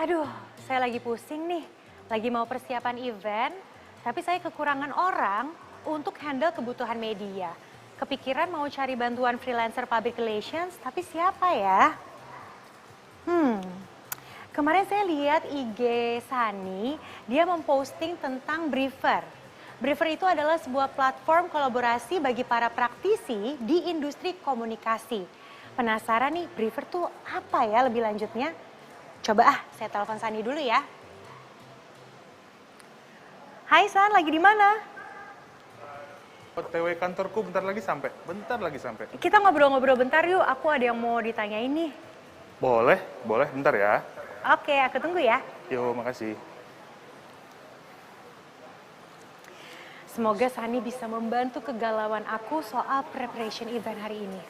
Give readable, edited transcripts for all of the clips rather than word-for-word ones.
Aduh, saya lagi pusing nih. Lagi mau persiapan event, tapi saya kekurangan orang untuk handle kebutuhan media. Kepikiran mau cari bantuan freelancer public relations, tapi siapa ya? Kemarin saya lihat IG Sani, dia memposting tentang Briefer. Briefer itu adalah sebuah platform kolaborasi bagi para praktisi di industri komunikasi. Penasaran nih, Briefer tuh apa ya lebih lanjutnya? Coba saya telepon Sani dulu ya. Hai San, lagi di mana? OTW kantorku bentar lagi sampai. Kita ngobrol-ngobrol bentar yuk, aku ada yang mau ditanyain nih. Boleh, bentar ya. Oke, aku tunggu ya. Yo, makasih. Semoga Sani bisa membantu kegalauan aku soal preparation event hari ini.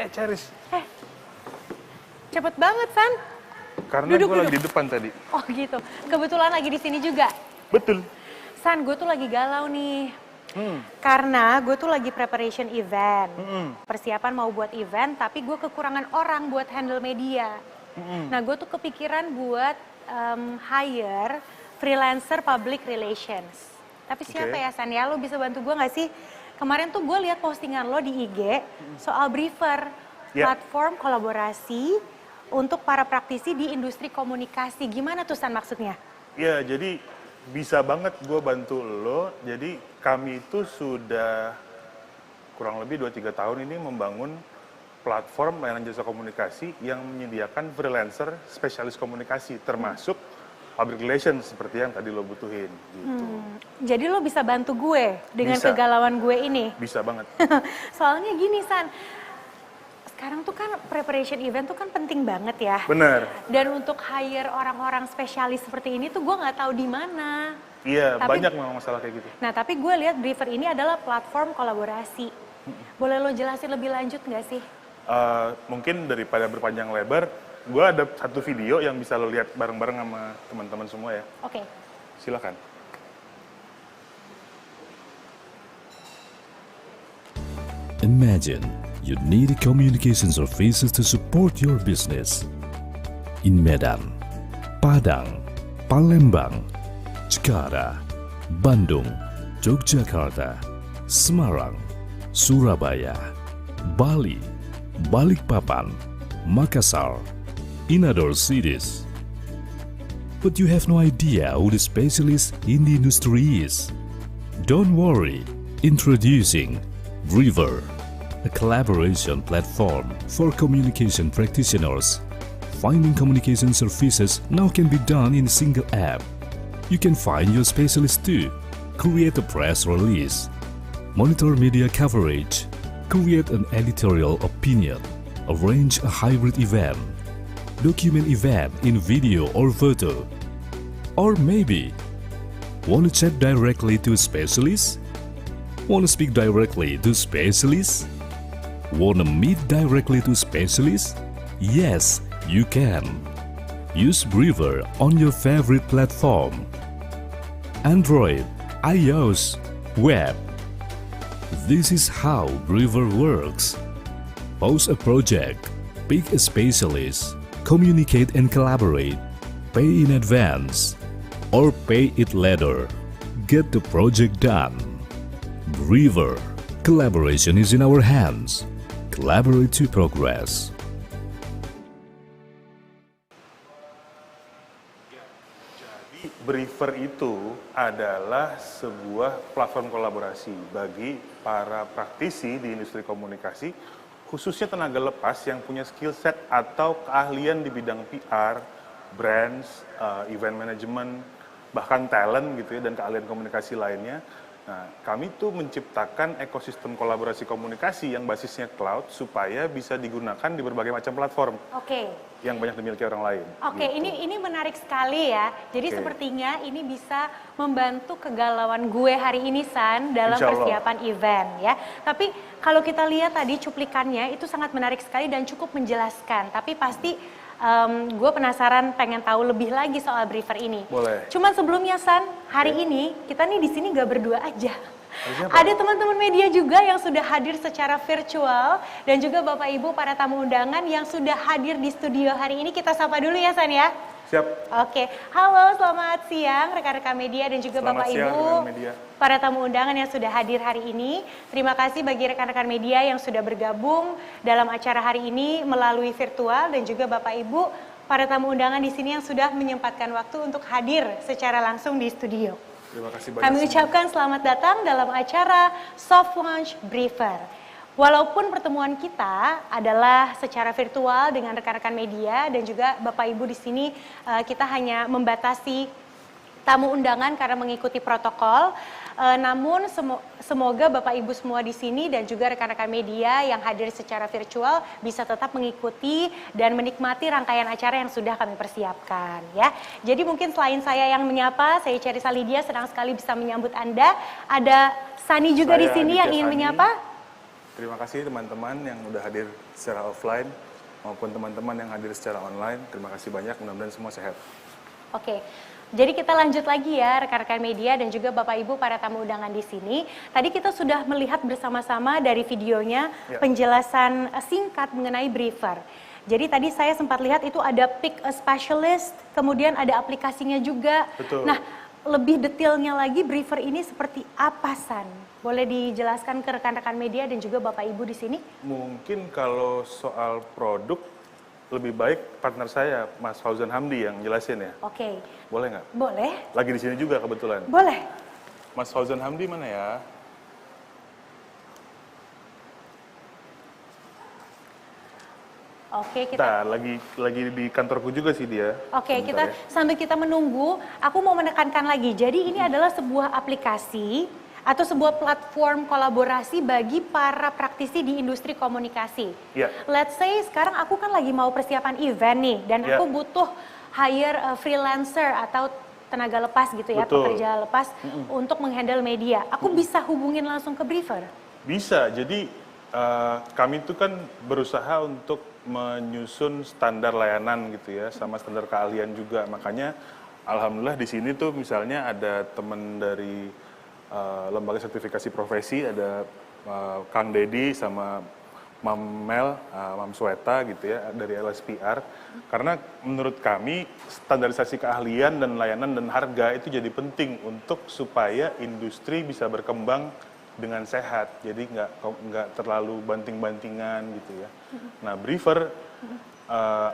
Charis. Cepet banget San. Karena gue lagi di depan tadi. Oh gitu, kebetulan lagi di sini juga. Betul. San, gue tuh lagi galau nih. Karena gue tuh lagi preparation event. Persiapan mau buat event, tapi gue kekurangan orang buat handle media. Nah, gue tuh kepikiran buat hire freelancer public relations. Tapi siapa ya San ya, lo bisa bantu gue gak sih? Kemarin tuh gue lihat postingan lo di IG soal Briefer, platform kolaborasi untuk para praktisi di industri komunikasi. Gimana tuh San maksudnya? Ya, jadi bisa banget gue bantu lo. Jadi kami itu sudah kurang lebih 2-3 tahun ini membangun platform layanan jasa komunikasi yang menyediakan freelancer spesialis komunikasi, termasuk public relations seperti yang tadi lo butuhin. Gitu. Jadi lo bisa bantu gue dengan kegalauan gue ini? Bisa banget. Soalnya gini San, sekarang tuh kan preparation event tuh kan penting banget ya. Bener. Dan untuk hire orang-orang spesialis seperti ini tuh gue nggak tahu di mana. Iya, banyak memang masalah kayak gitu. Nah, tapi gue lihat Briefer ini adalah platform kolaborasi. Boleh lo jelasin lebih lanjut nggak sih? Mungkin daripada berpanjang lebar, gue ada satu video yang bisa lo lihat bareng-bareng sama teman-teman semua ya. Oke. Silakan. Imagine you need communication services to support your business. In Medan, Padang, Palembang, Jakarta, Bandung, Yogyakarta, Semarang, Surabaya, Bali, Balikpapan, Makassar, in other cities. But you have no idea who the specialist in the industry is. Don't worry, introducing Briefer, a collaboration platform for communication practitioners. Finding communication services now can be done in a single app. You can find your specialist too, create a press release, monitor media coverage, create an editorial opinion, arrange a hybrid event, document event in video or photo, or maybe want to chat directly to a specialist? Want to speak directly to specialists? Want to meet directly to specialists? Yes, you can. Use Briefer on your favorite platform. Android, iOS, web. This is how Briefer works. Post a project, pick a specialist, communicate and collaborate, pay in advance, or pay it later. Get the project done. Briefer, collaboration is in our hands. Collaborate to progress. Jadi Briefer itu adalah sebuah platform kolaborasi bagi para praktisi di industri komunikasi, khususnya tenaga lepas yang punya skill set atau keahlian di bidang PR, brands, event management, bahkan talent gitu ya, dan keahlian komunikasi lainnya. Nah, kami tuh menciptakan ekosistem kolaborasi komunikasi yang basisnya cloud supaya bisa digunakan di berbagai macam platform. Yang banyak dimiliki orang lain. Gitu. Ini menarik sekali ya. Jadi sepertinya ini bisa membantu kegalauan gue hari ini San dalam persiapan event ya. Tapi kalau kita lihat tadi cuplikannya itu sangat menarik sekali dan cukup menjelaskan. Tapi pasti gue penasaran pengen tahu lebih lagi soal Briefer ini. Boleh. Cuman sebelumnya San, hari ini kita nih di sini gak berdua aja. Ada teman-teman media juga yang sudah hadir secara virtual dan juga Bapak Ibu para tamu undangan yang sudah hadir di studio hari ini. Kita sapa dulu ya San ya. Siap. Oke, halo selamat siang rekan-rekan media dan juga Selamat Bapak siang, Ibu rekan media. para tamu undangan yang sudah hadir hari ini. Terima kasih bagi rekan-rekan media yang sudah bergabung dalam acara hari ini melalui virtual dan juga Bapak Ibu para tamu undangan di sini yang sudah menyempatkan waktu untuk hadir secara langsung di studio. Terima kasih banyak. Kami ucapkan selamat datang dalam acara Soft Launch Briefer. Walaupun pertemuan kita adalah secara virtual dengan rekan-rekan media dan juga Bapak Ibu di sini kita hanya membatasi tamu undangan karena mengikuti protokol. Namun semoga Bapak Ibu semua di sini dan juga rekan-rekan media yang hadir secara virtual bisa tetap mengikuti dan menikmati rangkaian acara yang sudah kami persiapkan ya. Jadi mungkin selain saya yang menyapa, saya Cherissa Lydia senang sekali bisa menyambut Anda. Ada Sani juga di sini yang ingin menyapa. Terima kasih teman-teman yang udah hadir secara offline maupun teman-teman yang hadir secara online. Terima kasih banyak, mudah-mudahan semua sehat. Oke, jadi kita lanjut lagi ya rekan-rekan media dan juga Bapak Ibu para tamu undangan di sini. Tadi kita sudah melihat bersama-sama dari videonya penjelasan singkat mengenai briefer. Jadi tadi saya sempat lihat itu ada pick a specialist, kemudian ada aplikasinya juga. Betul. Nah, lebih detailnya lagi briefer ini seperti apa San? Boleh dijelaskan ke rekan-rekan media dan juga Bapak Ibu di sini? Mungkin kalau soal produk lebih baik partner saya Mas Fauzan Hamdi yang jelasin ya. Oke. Boleh nggak? Boleh. Lagi di sini juga kebetulan. Boleh. Mas Fauzan Hamdi mana ya? Oke, kita Nah, lagi di kantorku juga sih dia. Oke, Sebentar kita ya. sambil kita menunggu, aku mau menekankan lagi. Jadi ini adalah sebuah aplikasi atau sebuah platform kolaborasi bagi para praktisi di industri komunikasi. Iya. Let's say sekarang aku kan lagi mau persiapan event nih dan Iya. aku butuh hire freelancer atau tenaga lepas gitu ya, Betul. pekerja lepas untuk menghandle media. Aku bisa hubungin langsung ke briefer. Bisa, jadi kami itu kan berusaha untuk menyusun standar layanan gitu ya, sama standar keahlian juga. Makanya alhamdulillah di sini tuh misalnya ada teman dari lembaga sertifikasi profesi, ada Kang Dedi sama Mam Mel, Mam Sweta gitu ya, dari LSPR. Karena menurut kami standarisasi keahlian dan layanan dan harga itu jadi penting untuk supaya industri bisa berkembang dengan sehat, jadi nggak terlalu banting-bantingan gitu ya. Nah, briefer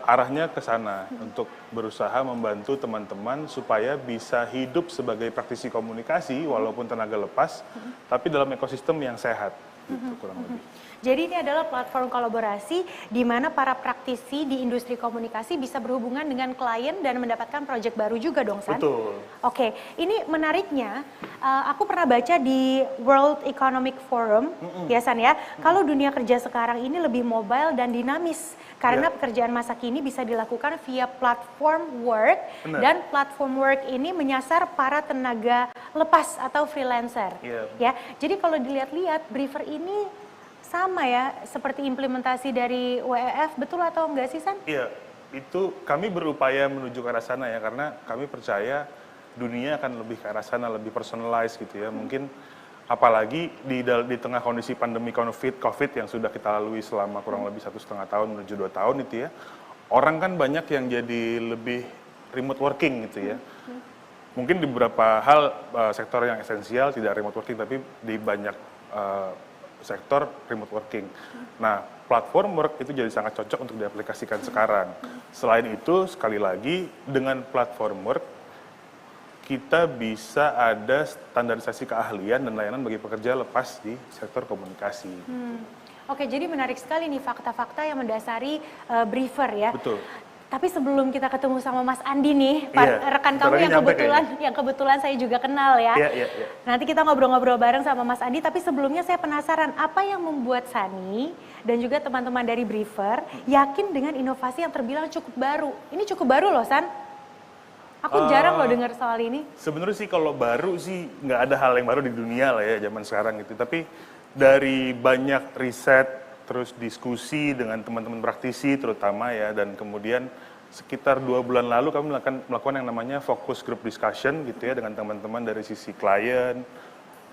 arahnya ke sana untuk berusaha membantu teman-teman supaya bisa hidup sebagai praktisi komunikasi walaupun tenaga lepas, tapi dalam ekosistem yang sehat, gitu kurang lebih. Jadi ini adalah platform kolaborasi di mana para praktisi di industri komunikasi bisa berhubungan dengan klien dan mendapatkan proyek baru juga dong, San? Betul. Oke, ini menariknya, aku pernah baca di World Economic Forum, ya San ya, kalau dunia kerja sekarang ini lebih mobile dan dinamis, karena pekerjaan masa kini bisa dilakukan via platform work, Benar. dan platform work ini menyasar para tenaga lepas atau freelancer. Iya. Ya, jadi kalau dilihat-lihat, briefer ini sama ya, seperti implementasi dari WEF, betul atau enggak sih San? Iya, itu kami berupaya menuju ke arah sana ya, karena kami percaya dunia akan lebih ke arah sana, lebih personalized gitu ya. Mungkin apalagi di tengah kondisi pandemi COVID yang sudah kita lalui selama kurang lebih 1,5 tahun menuju 2 tahun itu ya, orang kan banyak yang jadi lebih remote working gitu ya. Mungkin di beberapa hal sektor yang esensial tidak remote working, tapi di banyak sektor remote working. Nah, platform work itu jadi sangat cocok untuk diaplikasikan sekarang. Selain itu, sekali lagi, dengan platform work, kita bisa ada standarisasi keahlian dan layanan bagi pekerja lepas di sektor komunikasi. Oke, jadi menarik sekali nih fakta-fakta yang mendasari briefer ya. Betul. Tapi sebelum kita ketemu sama Mas Andi nih, rekan bentar kamu lagi yang kebetulan saya juga kenal ya. Iya. Nanti kita ngobrol-ngobrol bareng sama Mas Andi, tapi sebelumnya saya penasaran apa yang membuat Sani dan juga teman-teman dari briefer yakin dengan inovasi yang terbilang cukup baru. Ini cukup baru loh, San. Aku jarang loh dengar soal ini. Sebenarnya sih kalau baru sih nggak ada hal yang baru di dunia lah ya zaman sekarang gitu. Tapi dari banyak riset, terus diskusi dengan teman-teman praktisi terutama ya, dan kemudian sekitar 2 bulan lalu kami melakukan yang namanya focus group discussion gitu ya dengan teman-teman dari sisi klien,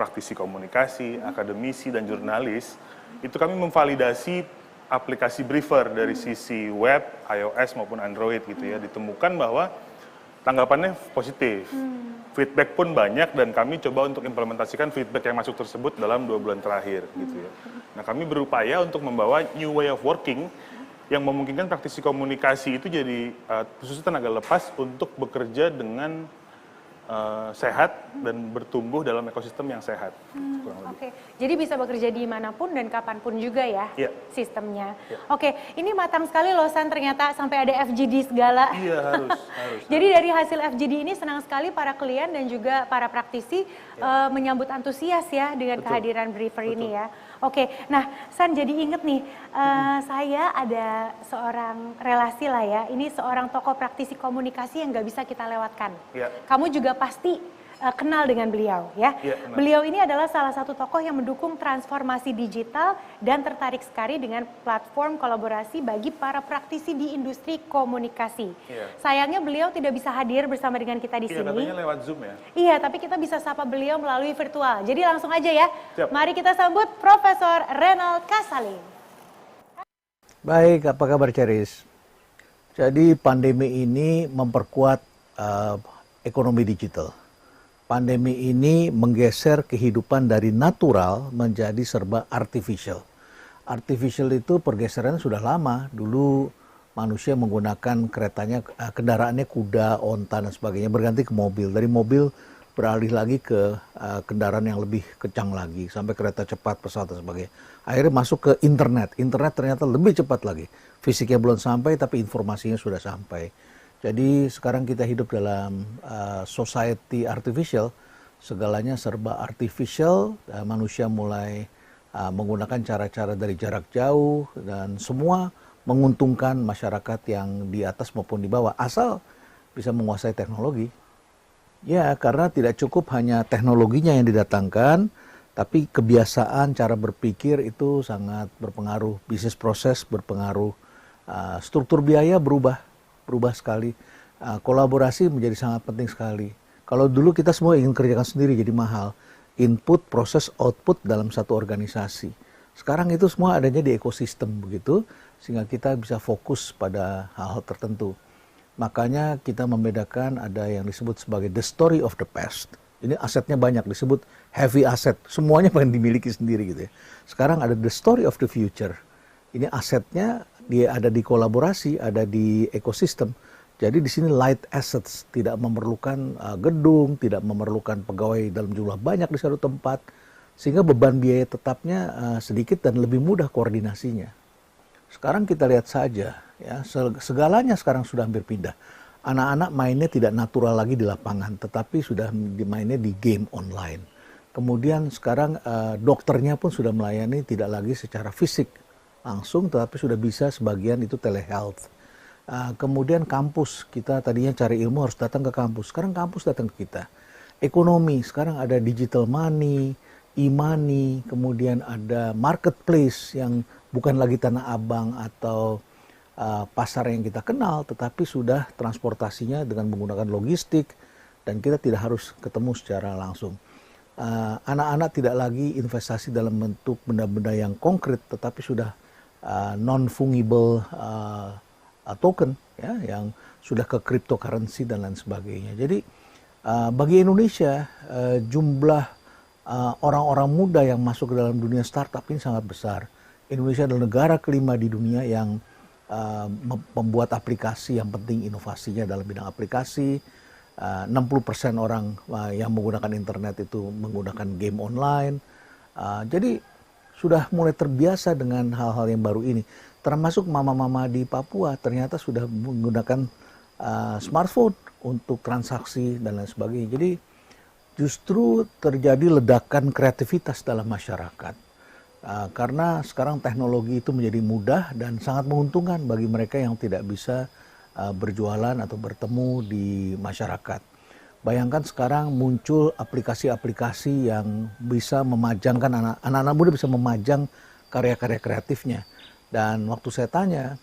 praktisi komunikasi, akademisi, dan jurnalis, itu kami memvalidasi aplikasi Briefer dari sisi web, iOS maupun Android gitu ya, ditemukan bahwa tanggapannya positif. Feedback pun banyak dan kami coba untuk implementasikan feedback yang masuk tersebut dalam 2 bulan terakhir gitu ya. Nah, kami berupaya untuk membawa new way of working yang memungkinkan praktisi komunikasi itu jadi khususnya tenaga lepas untuk bekerja dengan sehat dan bertumbuh dalam ekosistem yang sehat. Oke, jadi bisa bekerja di manapun dan kapanpun juga ya sistemnya. Oke, ini matang sekali loh San, ternyata sampai ada FGD segala. Iya, harus. Jadi dari hasil FGD ini senang sekali para klien dan juga para praktisi menyambut antusias ya dengan kehadiran Briefer ini ya. Oke, nah San jadi inget nih, saya ada seorang relasi lah ya, ini seorang tokoh praktisi komunikasi yang nggak bisa kita lewatkan. Kamu juga pasti kenal dengan beliau ya. Beliau ini adalah salah satu tokoh yang mendukung transformasi digital dan tertarik sekali dengan platform kolaborasi bagi para praktisi di industri komunikasi. Sayangnya beliau tidak bisa hadir bersama dengan kita di sini. Katanya lewat Zoom ya. Iya, tapi kita bisa sapa beliau melalui virtual. Jadi langsung aja ya. Mari kita sambut Profesor Renald Kasali. Baik, apa kabar Ceris? Jadi pandemi ini memperkuat ekonomi digital. Pandemi ini menggeser kehidupan dari natural menjadi serba artificial. Artificial itu pergeseran sudah lama. Dulu manusia menggunakan kendaraannya kuda, onta dan sebagainya, berganti ke mobil. Dari mobil beralih lagi ke kendaraan yang lebih kencang lagi, sampai kereta cepat, pesawat dan sebagainya. Akhirnya masuk ke internet. Internet ternyata lebih cepat lagi. Fisiknya belum sampai tapi informasinya sudah sampai. Jadi sekarang kita hidup dalam society artificial, segalanya serba artificial, manusia mulai menggunakan cara-cara dari jarak jauh dan semua menguntungkan masyarakat yang di atas maupun di bawah, asal bisa menguasai teknologi. Ya, karena tidak cukup hanya teknologinya yang didatangkan, tapi kebiasaan cara berpikir itu sangat berpengaruh, bisnis proses berpengaruh, struktur biaya berubah sekali, kolaborasi menjadi sangat penting sekali. Kalau dulu kita semua ingin kerjakan sendiri jadi mahal, input, proses, output dalam satu organisasi. Sekarang itu semua adanya di ekosistem begitu, sehingga kita bisa fokus pada hal-hal tertentu. Makanya kita membedakan ada yang disebut sebagai the story of the past. Ini asetnya banyak, disebut heavy asset, semuanya pengen dimiliki sendiri gitu ya. Sekarang ada the story of the future. Ini asetnya dia ada di kolaborasi, ada di ekosistem. Jadi di sini light assets, tidak memerlukan gedung, tidak memerlukan pegawai dalam jumlah banyak di satu tempat, sehingga beban biaya tetapnya sedikit dan lebih mudah koordinasinya. Sekarang kita lihat saja, ya segalanya sekarang sudah hampir pindah. Anak-anak mainnya tidak natural lagi di lapangan, tetapi sudah dimainnya di game online. Kemudian sekarang dokternya pun sudah melayani tidak lagi secara fisik langsung, tetapi sudah bisa sebagian itu telehealth. Kemudian kampus, kita tadinya cari ilmu harus datang ke kampus, sekarang kampus datang ke kita. Ekonomi, sekarang ada digital money, e-money, kemudian ada marketplace yang bukan lagi Tanah Abang atau pasar yang kita kenal, tetapi sudah transportasinya dengan menggunakan logistik dan kita tidak harus ketemu secara langsung. Anak-anak tidak lagi investasi dalam bentuk benda-benda yang konkret, tetapi sudah non-fungible token, ya, yang sudah ke cryptocurrency dan lain sebagainya. Jadi bagi Indonesia jumlah orang-orang muda yang masuk ke dalam dunia startup ini sangat besar. Indonesia adalah negara kelima di dunia yang membuat aplikasi yang penting inovasinya dalam bidang aplikasi. 60% orang yang menggunakan internet itu menggunakan game online. Jadi sudah mulai terbiasa dengan hal-hal yang baru ini. Termasuk mama-mama di Papua ternyata sudah menggunakan smartphone untuk transaksi dan lain sebagainya. Jadi justru terjadi ledakan kreativitas dalam masyarakat. Karena sekarang teknologi itu menjadi mudah dan sangat menguntungkan bagi mereka yang tidak bisa berjualan atau bertemu di masyarakat. Bayangkan sekarang muncul aplikasi-aplikasi yang bisa memajangkan anak-anak muda bisa memajang karya-karya kreatifnya. Dan waktu saya tanya,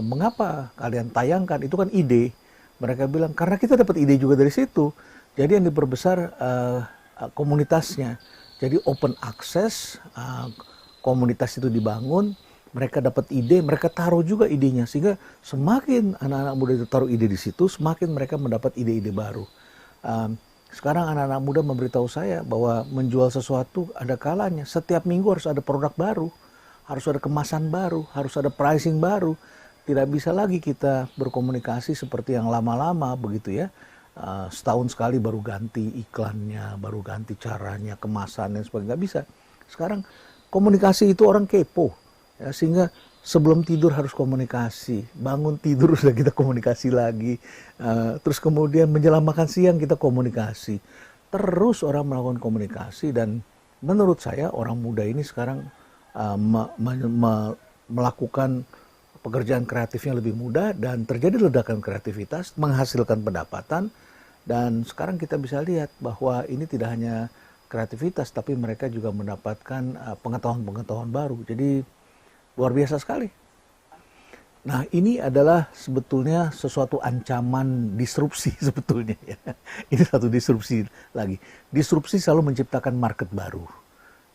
mengapa kalian tayangkan? Itu kan ide. Mereka bilang, karena kita dapat ide juga dari situ. Jadi yang diperbesar komunitasnya. Jadi open access, komunitas itu dibangun, mereka dapat ide, mereka taruh juga idenya, sehingga semakin anak-anak muda itu taruh ide di situ, semakin mereka mendapat ide-ide baru. Sekarang anak-anak muda memberitahu saya bahwa menjual sesuatu ada kalanya. Setiap minggu harus ada produk baru, harus ada kemasan baru, harus ada pricing baru. Tidak bisa lagi kita berkomunikasi seperti yang lama-lama begitu ya. Setahun sekali baru ganti iklannya, baru ganti caranya, kemasan dan sebagainya. Nggak bisa. Sekarang komunikasi itu orang kepo. Ya, sehingga sebelum tidur harus komunikasi, bangun tidur sudah kita komunikasi lagi, terus kemudian menjelang makan siang kita komunikasi, terus orang melakukan komunikasi. Dan menurut saya orang muda ini sekarang melakukan pekerjaan kreatifnya lebih mudah dan terjadi ledakan kreativitas, menghasilkan pendapatan. Dan sekarang kita bisa lihat bahwa ini tidak hanya kreativitas, tapi mereka juga mendapatkan pengetahuan-pengetahuan baru. Jadi luar biasa sekali. Nah, ini adalah sebetulnya sesuatu ancaman disrupsi sebetulnya ya. Ini satu disrupsi lagi. Disrupsi selalu menciptakan market baru.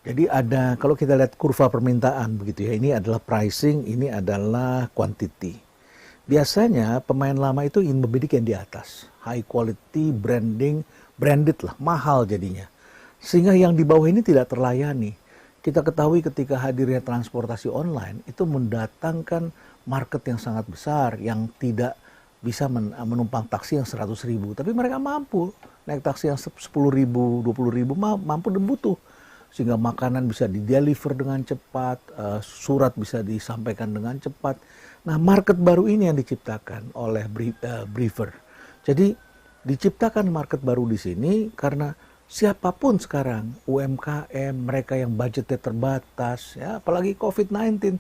Jadi ada, kalau kita lihat kurva permintaan begitu ya, ini adalah pricing, ini adalah quantity. Biasanya pemain lama itu ingin membidik yang di atas. High quality, branded lah, mahal jadinya. Sehingga yang di bawah ini tidak terlayani. Kita ketahui ketika hadirnya transportasi online itu mendatangkan market yang sangat besar yang tidak bisa menumpang taksi yang 100.000. Tapi mereka mampu naik taksi yang 10.000, 20.000 mampu dan butuh. Sehingga makanan bisa di-deliver dengan cepat, surat bisa disampaikan dengan cepat. Nah, market baru ini yang diciptakan oleh Briefer. Jadi diciptakan market baru di sini karena siapapun sekarang, UMKM, mereka yang budgetnya terbatas, ya, apalagi COVID-19,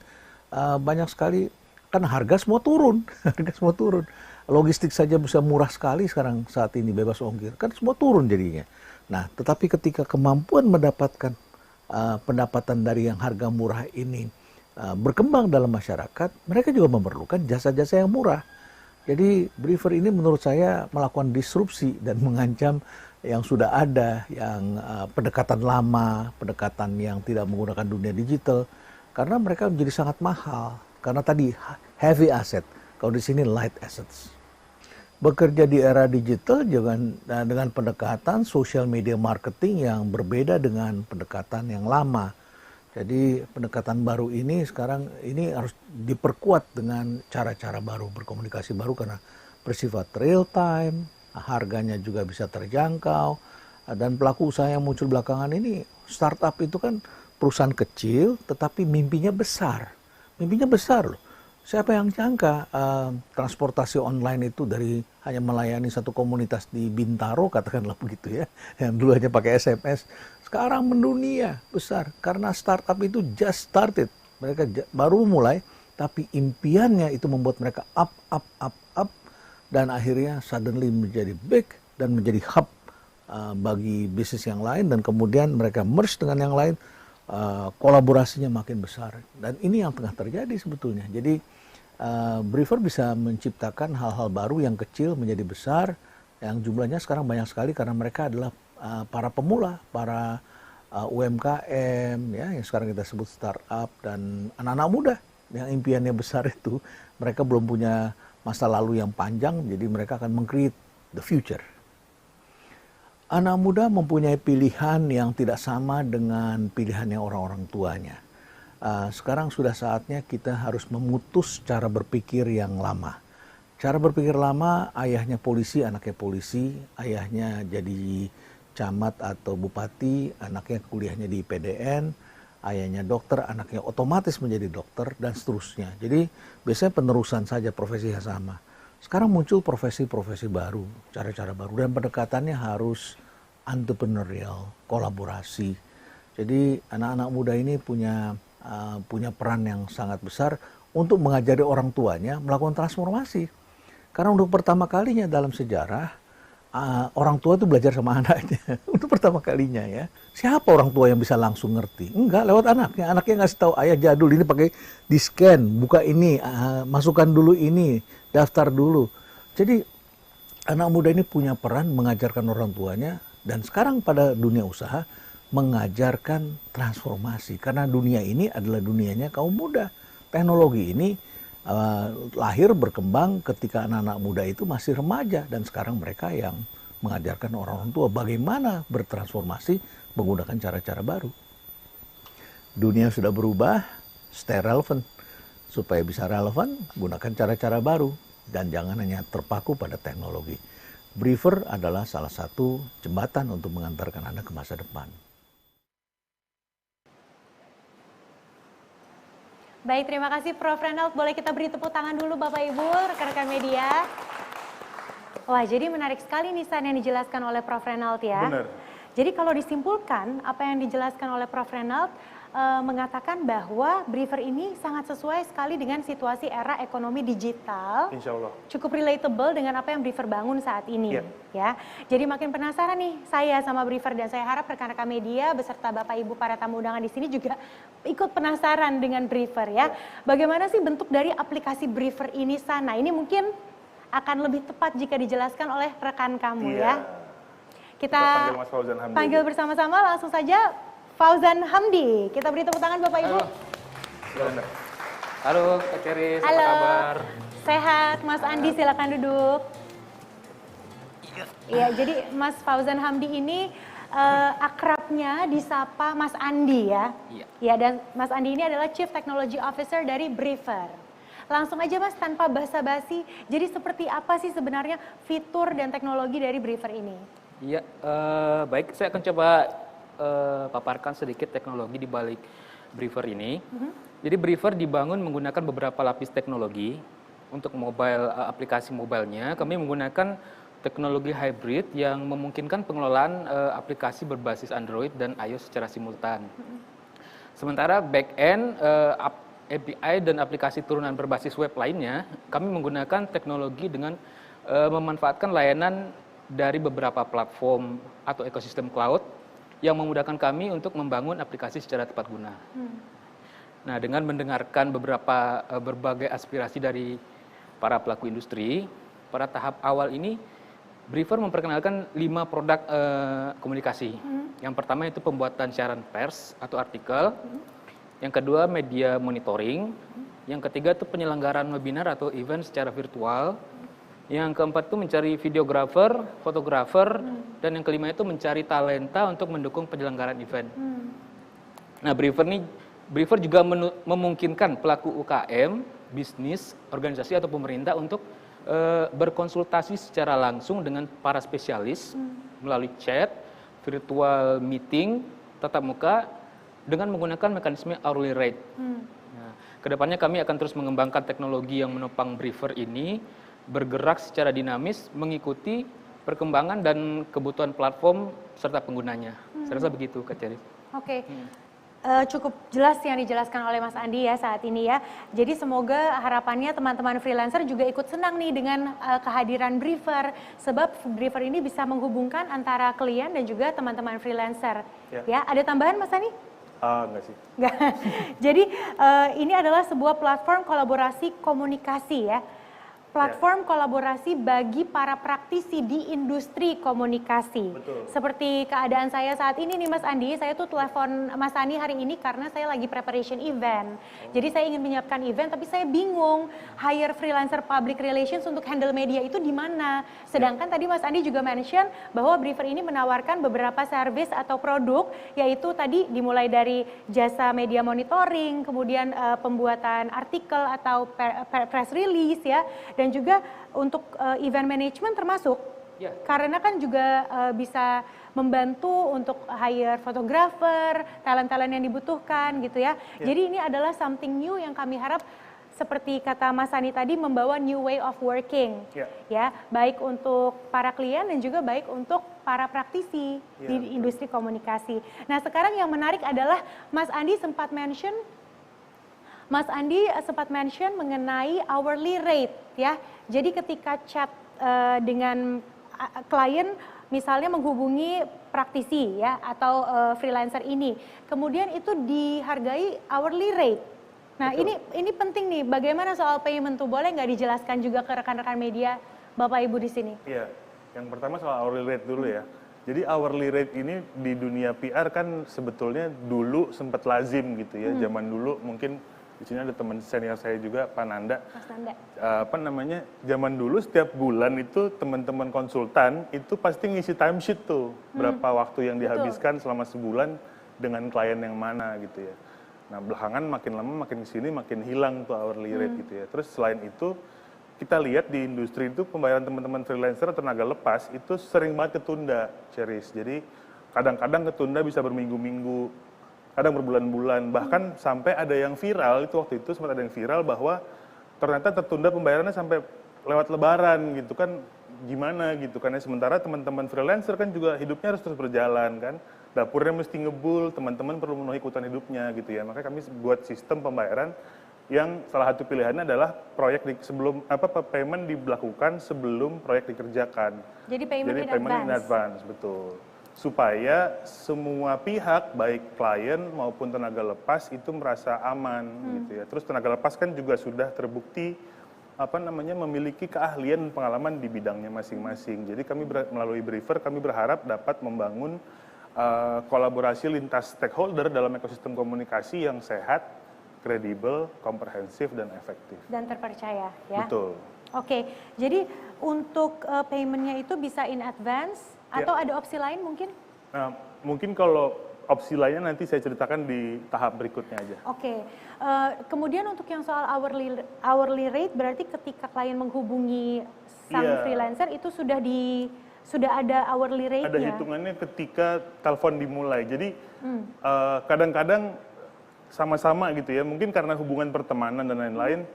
banyak sekali, kan harga semua turun, harga semua turun. Logistik saja bisa murah sekali sekarang saat ini, bebas ongkir, kan semua turun jadinya. Nah, tetapi ketika kemampuan mendapatkan pendapatan dari yang harga murah ini berkembang dalam masyarakat, mereka juga memerlukan jasa-jasa yang murah. Jadi Briefer ini menurut saya melakukan disrupsi dan mengancam yang sudah ada, yang pendekatan lama, pendekatan yang tidak menggunakan dunia digital, karena mereka menjadi sangat mahal. Karena tadi heavy asset, kalau di sini light assets. Bekerja di era digital dengan pendekatan social media marketing yang berbeda dengan pendekatan yang lama. Jadi pendekatan baru ini sekarang ini harus diperkuat dengan cara-cara baru, berkomunikasi baru karena bersifat real time, harganya juga bisa terjangkau, dan pelaku usaha yang muncul belakangan ini, startup itu kan perusahaan kecil tetapi mimpinya besar loh. Siapa yang jangka transportasi online itu dari hanya melayani satu komunitas di Bintaro, katakanlah begitu ya, yang dulu hanya pakai SMS, sekarang mendunia besar karena startup itu just started, mereka baru mulai, tapi impiannya itu membuat mereka up, dan akhirnya suddenly menjadi big dan menjadi hub bagi bisnis yang lain, dan kemudian mereka merge dengan yang lain, kolaborasinya makin besar. Dan ini yang tengah terjadi sebetulnya. Jadi Briefer bisa menciptakan hal-hal baru yang kecil menjadi besar, yang jumlahnya sekarang banyak sekali karena mereka adalah para pemula, para UMKM ya, yang sekarang kita sebut startup, dan anak-anak muda yang impiannya besar itu, mereka belum punya masa lalu yang panjang, jadi mereka akan meng-create the future. Anak muda mempunyai pilihan yang tidak sama dengan pilihannya orang-orang tuanya. Sekarang sudah saatnya kita harus memutus cara berpikir yang lama. Cara berpikir lama, ayahnya polisi, anaknya polisi, ayahnya jadi camat atau bupati, anaknya kuliahnya di PDN, ayahnya dokter, anaknya otomatis menjadi dokter, dan seterusnya. Jadi biasanya penerusan saja, profesinya sama. Sekarang muncul profesi-profesi baru, cara-cara baru, dan pendekatannya harus entrepreneurial, kolaborasi. Jadi anak-anak muda ini punya peran yang sangat besar untuk mengajari orang tuanya melakukan transformasi. Karena untuk pertama kalinya dalam sejarah, orang tua itu belajar sama anaknya. Untuk pertama kalinya ya. Siapa orang tua yang bisa langsung ngerti? Enggak, lewat anaknya. Anaknya ngasih tahu, ayah jadul ini pakai di-scan, buka ini, masukkan dulu ini, daftar dulu. Jadi anak muda ini punya peran mengajarkan orang tuanya, dan sekarang pada dunia usaha, mengajarkan transformasi. Karena dunia ini adalah dunianya kaum muda. Teknologi ini lahir berkembang ketika anak-anak muda itu masih remaja. Dan sekarang mereka yang mengajarkan orang-orang tua bagaimana bertransformasi menggunakan cara-cara baru. Dunia sudah berubah, stay relevant. Supaya bisa relevan, gunakan cara-cara baru. Dan jangan hanya terpaku pada teknologi. Briefer adalah salah satu jembatan untuk mengantarkan Anda ke masa depan. Baik, terima kasih Prof. Reynald. Boleh kita beri tepuk tangan dulu Bapak Ibu, rekan-rekan media. Wah, jadi menarik sekali nih San yang dijelaskan oleh Prof. Reynald ya. Benar. Jadi kalau disimpulkan, apa yang dijelaskan oleh Prof. Reynald mengatakan bahwa briefer ini sangat sesuai sekali dengan situasi era ekonomi digital. Insya Allah. Cukup relatable dengan apa yang briefer bangun saat ini. Ya. Jadi makin penasaran nih saya sama briefer, dan saya harap rekan-rekan media beserta Bapak Ibu para tamu undangan di sini juga ikut penasaran dengan briefer ya. Bagaimana sih bentuk dari aplikasi briefer ini sana? Ini mungkin akan lebih tepat jika dijelaskan oleh rekan kamu ya. Kita panggil Mas Fauzan Hamdi. Panggil bersama-sama langsung saja Fauzan Hamdi. Kita beri tepuk tangan Bapak Ibu. Halo Kak Ceris, Halo. apa kabar? Sehat, Mas Andi silakan duduk. Iya, jadi Mas Fauzan Hamdi ini akrabnya disapa Mas Andi ya. Iya. Ya, dan Mas Andi ini adalah Chief Technology Officer dari Briefer. Langsung aja Mas, tanpa basa-basi, jadi seperti apa sih sebenarnya fitur dan teknologi dari Briefer ini? Iya, baik, saya akan coba paparkan sedikit teknologi di balik Briefer ini. Jadi Briefer dibangun menggunakan beberapa lapis teknologi. Untuk mobile, aplikasi mobilenya, kami menggunakan teknologi hybrid yang memungkinkan pengelolaan aplikasi berbasis Android dan iOS secara simultan. Sementara back-end, API dan aplikasi turunan berbasis web lainnya, kami menggunakan teknologi dengan memanfaatkan layanan dari beberapa platform atau ekosistem cloud yang memudahkan kami untuk membangun aplikasi secara tepat guna. Nah, dengan mendengarkan berbagai aspirasi dari para pelaku industri, pada tahap awal ini Briefer memperkenalkan 5 produk komunikasi. Yang pertama itu pembuatan siaran pers atau artikel. Yang kedua media monitoring. Yang ketiga itu penyelenggaraan webinar atau event secara virtual. Yang keempat itu mencari videografer, fotografer, dan yang kelima itu mencari talenta untuk mendukung penyelenggaraan event. Nah, Briefer juga memungkinkan pelaku UKM, bisnis, organisasi atau pemerintah untuk berkonsultasi secara langsung dengan para spesialis melalui chat, virtual meeting, tatap muka dengan menggunakan mekanisme hourly rate. Nah, kedepannya kami akan terus mengembangkan teknologi yang menopang Briefer ini, bergerak secara dinamis mengikuti perkembangan dan kebutuhan platform serta penggunanya. Saya rasa begitu, Kak Ceris. Oke. Cukup jelas yang dijelaskan oleh Mas Andi ya saat ini ya. Jadi semoga harapannya teman-teman freelancer juga ikut senang nih dengan kehadiran Briefer. Sebab Briefer ini bisa menghubungkan antara klien dan juga teman-teman freelancer. Ya, ada tambahan Mas Andi? Enggak sih. Enggak. Jadi ini adalah sebuah platform kolaborasi komunikasi ya. Platform kolaborasi bagi para praktisi di industri komunikasi. Betul. Seperti keadaan saya saat ini nih Mas Andi, saya tuh telepon Mas Andi hari ini karena saya lagi preparation event. Jadi saya ingin menyiapkan event tapi saya bingung hire freelancer public relations untuk handle media itu di mana. Sedangkan tadi Mas Andi juga mention bahwa Briefer ini menawarkan beberapa service atau produk, yaitu tadi dimulai dari jasa media monitoring, kemudian pembuatan artikel atau press release ya. Dan juga untuk event management termasuk, karena kan juga bisa membantu untuk hire fotografer, talent-talent yang dibutuhkan gitu ya. Jadi ini adalah something new yang kami harap seperti kata Mas Sani tadi membawa new way of working, ya baik untuk para klien dan juga baik untuk para praktisi di industri komunikasi. Nah sekarang yang menarik adalah Mas Andi sempat mention mengenai hourly rate ya. Jadi ketika chat dengan klien misalnya menghubungi praktisi ya atau freelancer ini, kemudian itu dihargai hourly rate. Nah ini penting nih, bagaimana soal payment tuh, boleh nggak dijelaskan juga ke rekan-rekan media Bapak Ibu di sini? Iya, yang pertama soal hourly rate dulu ya. Jadi hourly rate ini di dunia PR kan sebetulnya dulu sempat lazim gitu ya. Zaman dulu mungkin di sini ada teman senior saya juga, Pak Nanda. Mas Nanda. Apa namanya? Zaman dulu setiap bulan itu teman-teman konsultan itu pasti ngisi timesheet tuh. Berapa waktu yang dihabiskan selama sebulan dengan klien yang mana gitu ya. Nah, belakangan makin lama makin kesini makin hilang tuh hourly rate gitu ya. Terus selain itu kita lihat di industri itu pembayaran teman-teman freelancer tenaga lepas itu sering banget ketunda, Cheris. Jadi kadang-kadang ketunda bisa berminggu-minggu, kadang berbulan-bulan, bahkan sampai ada yang viral, itu waktu itu sempat ada yang viral bahwa ternyata tertunda pembayarannya sampai lewat lebaran gitu kan, gimana gitu kan ya. Sementara teman-teman freelancer kan juga hidupnya harus terus berjalan kan, dapurnya mesti ngebul, teman-teman perlu memenuhi kebutuhan hidupnya gitu ya. Makanya kami buat sistem pembayaran yang salah satu pilihannya adalah payment dilakukan sebelum proyek dikerjakan. Jadi payment in advance, betul. Supaya semua pihak baik klien maupun tenaga lepas itu merasa aman gitu ya. Terus tenaga lepas kan juga sudah terbukti memiliki keahlian dan pengalaman di bidangnya masing-masing. Jadi kami melalui Briefer kami berharap dapat membangun kolaborasi lintas stakeholder dalam ekosistem komunikasi yang sehat, kredibel, komprehensif, dan efektif. Dan terpercaya, ya? Betul. Oke, jadi untuk payment-nya itu bisa in advance, atau ada opsi lain mungkin? Nah, mungkin kalau opsi lainnya nanti saya ceritakan di tahap berikutnya aja. Oke, kemudian untuk yang soal hourly rate, berarti ketika klien menghubungi sang freelancer, itu sudah ada hourly rate-nya? Ada hitungannya ketika telepon dimulai. Jadi kadang-kadang sama-sama gitu ya, mungkin karena hubungan pertemanan dan lain-lain,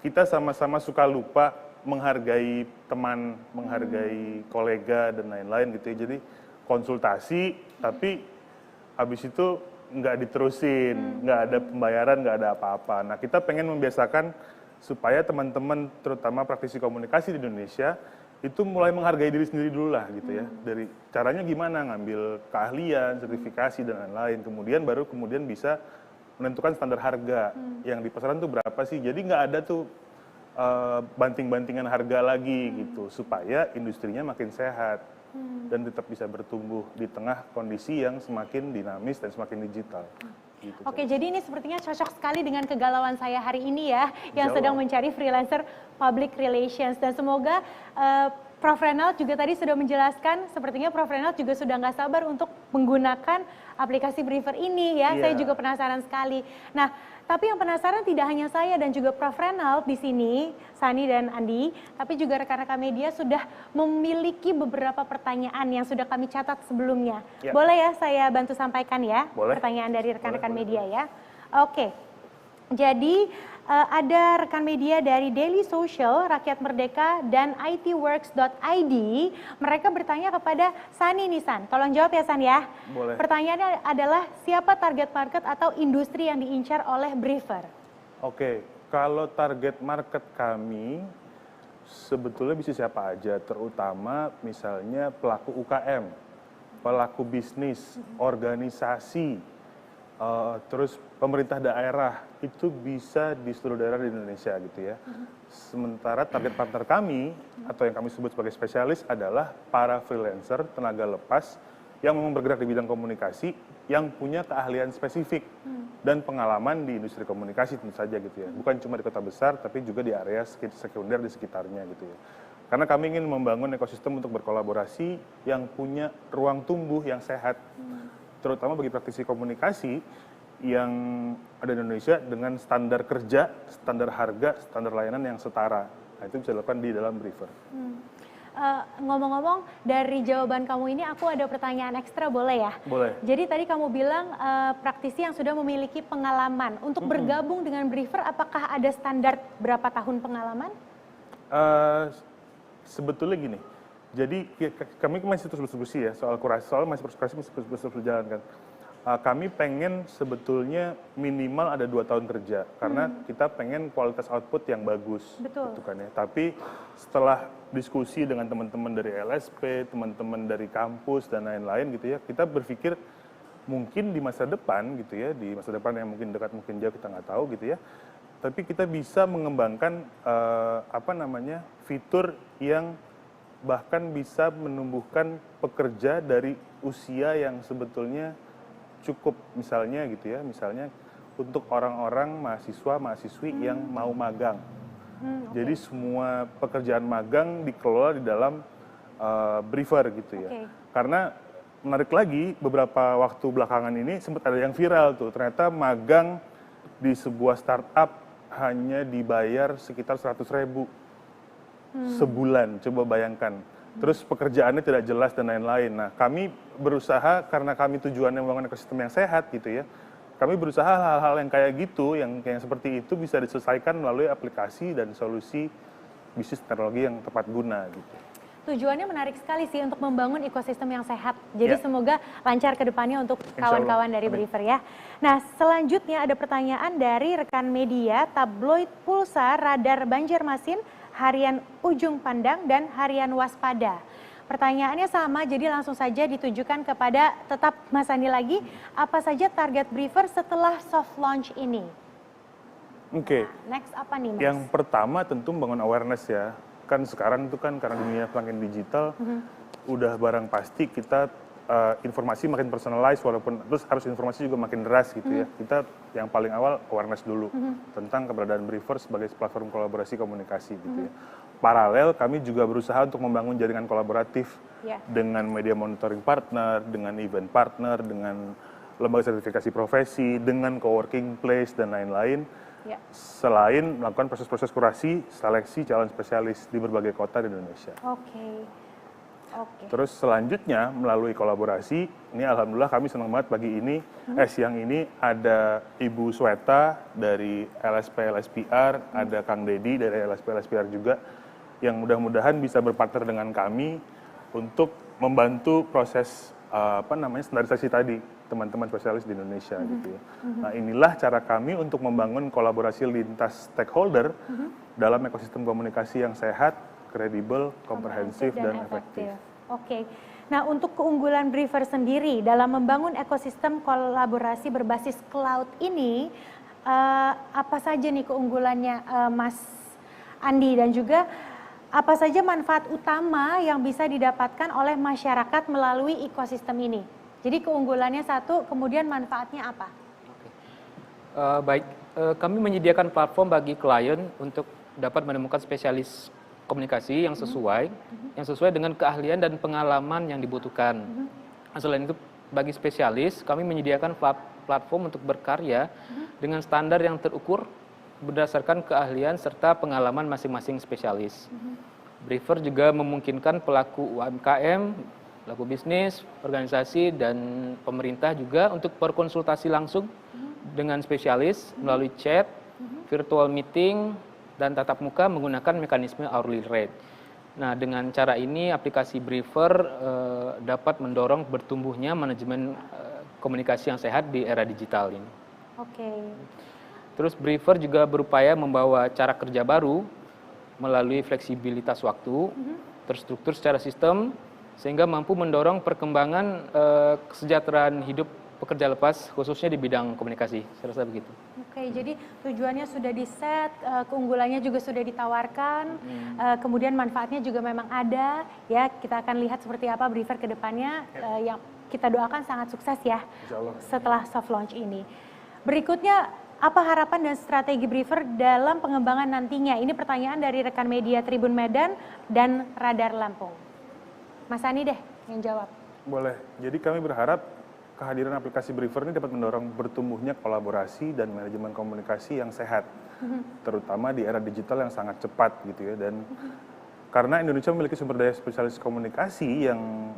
kita sama-sama suka lupa menghargai teman, menghargai kolega dan lain-lain gitu ya. Jadi konsultasi, tapi habis itu nggak diterusin, nggak ada pembayaran, nggak ada apa-apa. Nah, kita pengen membiasakan supaya teman-teman, terutama praktisi komunikasi di Indonesia, itu mulai menghargai diri sendiri dulu lah gitu ya. Dari caranya gimana, ngambil keahlian, sertifikasi dan lain-lain. Kemudian bisa menentukan standar harga yang di pasaran tuh berapa sih. Jadi nggak ada tuh banting-bantingan harga lagi gitu, supaya industrinya makin sehat dan tetap bisa bertumbuh di tengah kondisi yang semakin dinamis dan semakin digital. Gitu, Oke, jadi ini sepertinya cocok sekali dengan kegalauan saya hari ini ya, yang sedang mencari freelancer public relations. Dan semoga Prof. Renald juga tadi sudah menjelaskan, sepertinya Prof. Renald juga sudah nggak sabar untuk menggunakan aplikasi Briefer ini ya. Saya juga penasaran sekali. Nah, tapi yang penasaran tidak hanya saya dan juga Prof. Renald di sini, Sani dan Andi, tapi juga rekan-rekan media sudah memiliki beberapa pertanyaan yang sudah kami catat sebelumnya. Boleh ya saya bantu sampaikan ya? Boleh. Pertanyaan dari rekan-rekan media ya. Oke. Jadi ada rekan media dari Daily Social, Rakyat Merdeka, dan itworks.id. Mereka bertanya kepada Sani nih, San. Tolong jawab ya, San ya. Boleh. Pertanyaannya adalah siapa target market atau industri yang diincar oleh Briefer? Oke, kalau target market kami sebetulnya bisa siapa aja, terutama misalnya pelaku UKM, pelaku bisnis, organisasi, terus pemerintah daerah, itu bisa di seluruh daerah di Indonesia gitu ya. Sementara target partner kami, atau yang kami sebut sebagai spesialis, adalah para freelancer, tenaga lepas, yang memang bergerak di bidang komunikasi, yang punya keahlian spesifik dan pengalaman di industri komunikasi tentu saja gitu ya. Bukan cuma di kota besar, tapi juga di area sekunder di sekitarnya gitu ya. Karena kami ingin membangun ekosistem untuk berkolaborasi yang punya ruang tumbuh yang sehat, terutama bagi praktisi komunikasi yang ada di Indonesia dengan standar kerja, standar harga, standar layanan yang setara. Nah, itu bisa dilakukan di dalam Briefer. Ngomong-ngomong, dari jawaban kamu ini aku ada pertanyaan ekstra, boleh ya? Boleh. Jadi tadi kamu bilang praktisi yang sudah memiliki pengalaman. Untuk bergabung dengan Briefer, apakah ada standar berapa tahun pengalaman? Sebetulnya gini, jadi kami masih terus berdiskusi ya soal kurasi, soal masih terus berjalan kan. Kami pengen sebetulnya minimal ada 2 tahun kerja, karena kita pengen kualitas output yang bagus. Betul. Gitu kan ya. Tapi setelah diskusi dengan teman-teman dari LSP, teman-teman dari kampus dan lain-lain gitu ya, kita berpikir mungkin di masa depan gitu ya, di masa depan yang mungkin dekat mungkin jauh kita nggak tahu gitu ya, tapi kita bisa mengembangkan fitur yang bahkan bisa menumbuhkan pekerja dari usia yang sebetulnya cukup, misalnya gitu ya, misalnya untuk orang-orang mahasiswa-mahasiswi yang mau magang. Jadi semua pekerjaan magang dikelola di dalam Briefer gitu ya. Karena menarik lagi, beberapa waktu belakangan ini sempat ada yang viral tuh, ternyata magang di sebuah startup hanya dibayar sekitar 100.000 sebulan, coba bayangkan. Terus pekerjaannya tidak jelas dan lain-lain. Nah, kami berusaha, karena kami tujuannya membangun ekosistem yang sehat gitu ya, kami berusaha hal-hal yang kayak gitu, yang seperti itu bisa diselesaikan melalui aplikasi dan solusi bisnis teknologi yang tepat guna gitu. Tujuannya menarik sekali sih untuk membangun ekosistem yang sehat. Jadi semoga lancar ke depannya untuk kawan-kawan dari Briefer ya. Nah, selanjutnya ada pertanyaan dari rekan media Tabloid Pulsa, Radar Banjarmasin, Harian Ujung Pandang, dan Harian Waspada. Pertanyaannya sama, jadi langsung saja ditujukan kepada tetap Mas Andi lagi. Apa saja target Briefer setelah soft launch ini? Oke. Nah, next apa nih, Mas? Yang pertama tentu membangun awareness ya. Kan sekarang itu kan karena dunia semakin digital, udah barang pasti kita informasi makin personalized, walaupun terus harus informasi juga makin deras gitu ya. Kita yang paling awal awareness dulu tentang keberadaan Briefer sebagai platform kolaborasi komunikasi gitu ya. Paralel kami juga berusaha untuk membangun jaringan kolaboratif dengan media monitoring partner, dengan event partner, dengan lembaga sertifikasi profesi, dengan coworking place dan lain-lain. Selain melakukan proses-proses kurasi, seleksi calon spesialis di berbagai kota di Indonesia. Terus selanjutnya melalui kolaborasi, ini alhamdulillah kami senang banget pagi ini, siang ini ada Ibu Sweta dari LSP LSPR, ada Kang Dedi dari LSP LSPR juga, yang mudah-mudahan bisa berpartner dengan kami untuk membantu proses standarisasi tadi teman-teman spesialis di Indonesia gitu ya. Nah, inilah cara kami untuk membangun kolaborasi lintas stakeholder dalam ekosistem komunikasi yang sehat, kredibel, komprehensif, dan efektif. Oke. Nah, untuk keunggulan Briefer sendiri dalam membangun ekosistem kolaborasi berbasis cloud ini, apa saja nih keunggulannya, Mas Andi, dan juga apa saja manfaat utama yang bisa didapatkan oleh masyarakat melalui ekosistem ini? Jadi keunggulannya satu, kemudian manfaatnya apa? Baik, kami menyediakan platform bagi klien untuk dapat menemukan spesialis komunikasi yang sesuai dengan keahlian dan pengalaman yang dibutuhkan. Selain itu, bagi spesialis, kami menyediakan platform untuk berkarya dengan standar yang terukur berdasarkan keahlian serta pengalaman masing-masing spesialis. Briefer juga memungkinkan pelaku UMKM, pelaku bisnis, organisasi, dan pemerintah juga untuk berkonsultasi langsung dengan spesialis melalui chat, virtual meeting, dan tatap muka menggunakan mekanisme hourly rate. Nah, dengan cara ini aplikasi Briefer dapat mendorong bertumbuhnya manajemen komunikasi yang sehat di era digital ini. Terus Briefer juga berupaya membawa cara kerja baru melalui fleksibilitas waktu, terstruktur secara sistem, sehingga mampu mendorong perkembangan kesejahteraan hidup pekerja lepas, khususnya di bidang komunikasi. Saya rasa begitu. Jadi tujuannya sudah di-set, keunggulannya juga sudah ditawarkan, kemudian manfaatnya juga memang ada. Ya, kita akan lihat seperti apa Briefer ke depannya, yang kita doakan sangat sukses ya setelah soft launch ini. Berikutnya, apa harapan dan strategi Briefer dalam pengembangan nantinya? Ini pertanyaan dari rekan media Tribun Medan dan Radar Lampung. Mas Ani deh yang jawab. Boleh. Jadi kami berharap kehadiran aplikasi Briefer ini dapat mendorong bertumbuhnya kolaborasi dan manajemen komunikasi yang sehat, terutama di era digital yang sangat cepat gitu ya. Dan karena Indonesia memiliki sumber daya spesialis komunikasi yang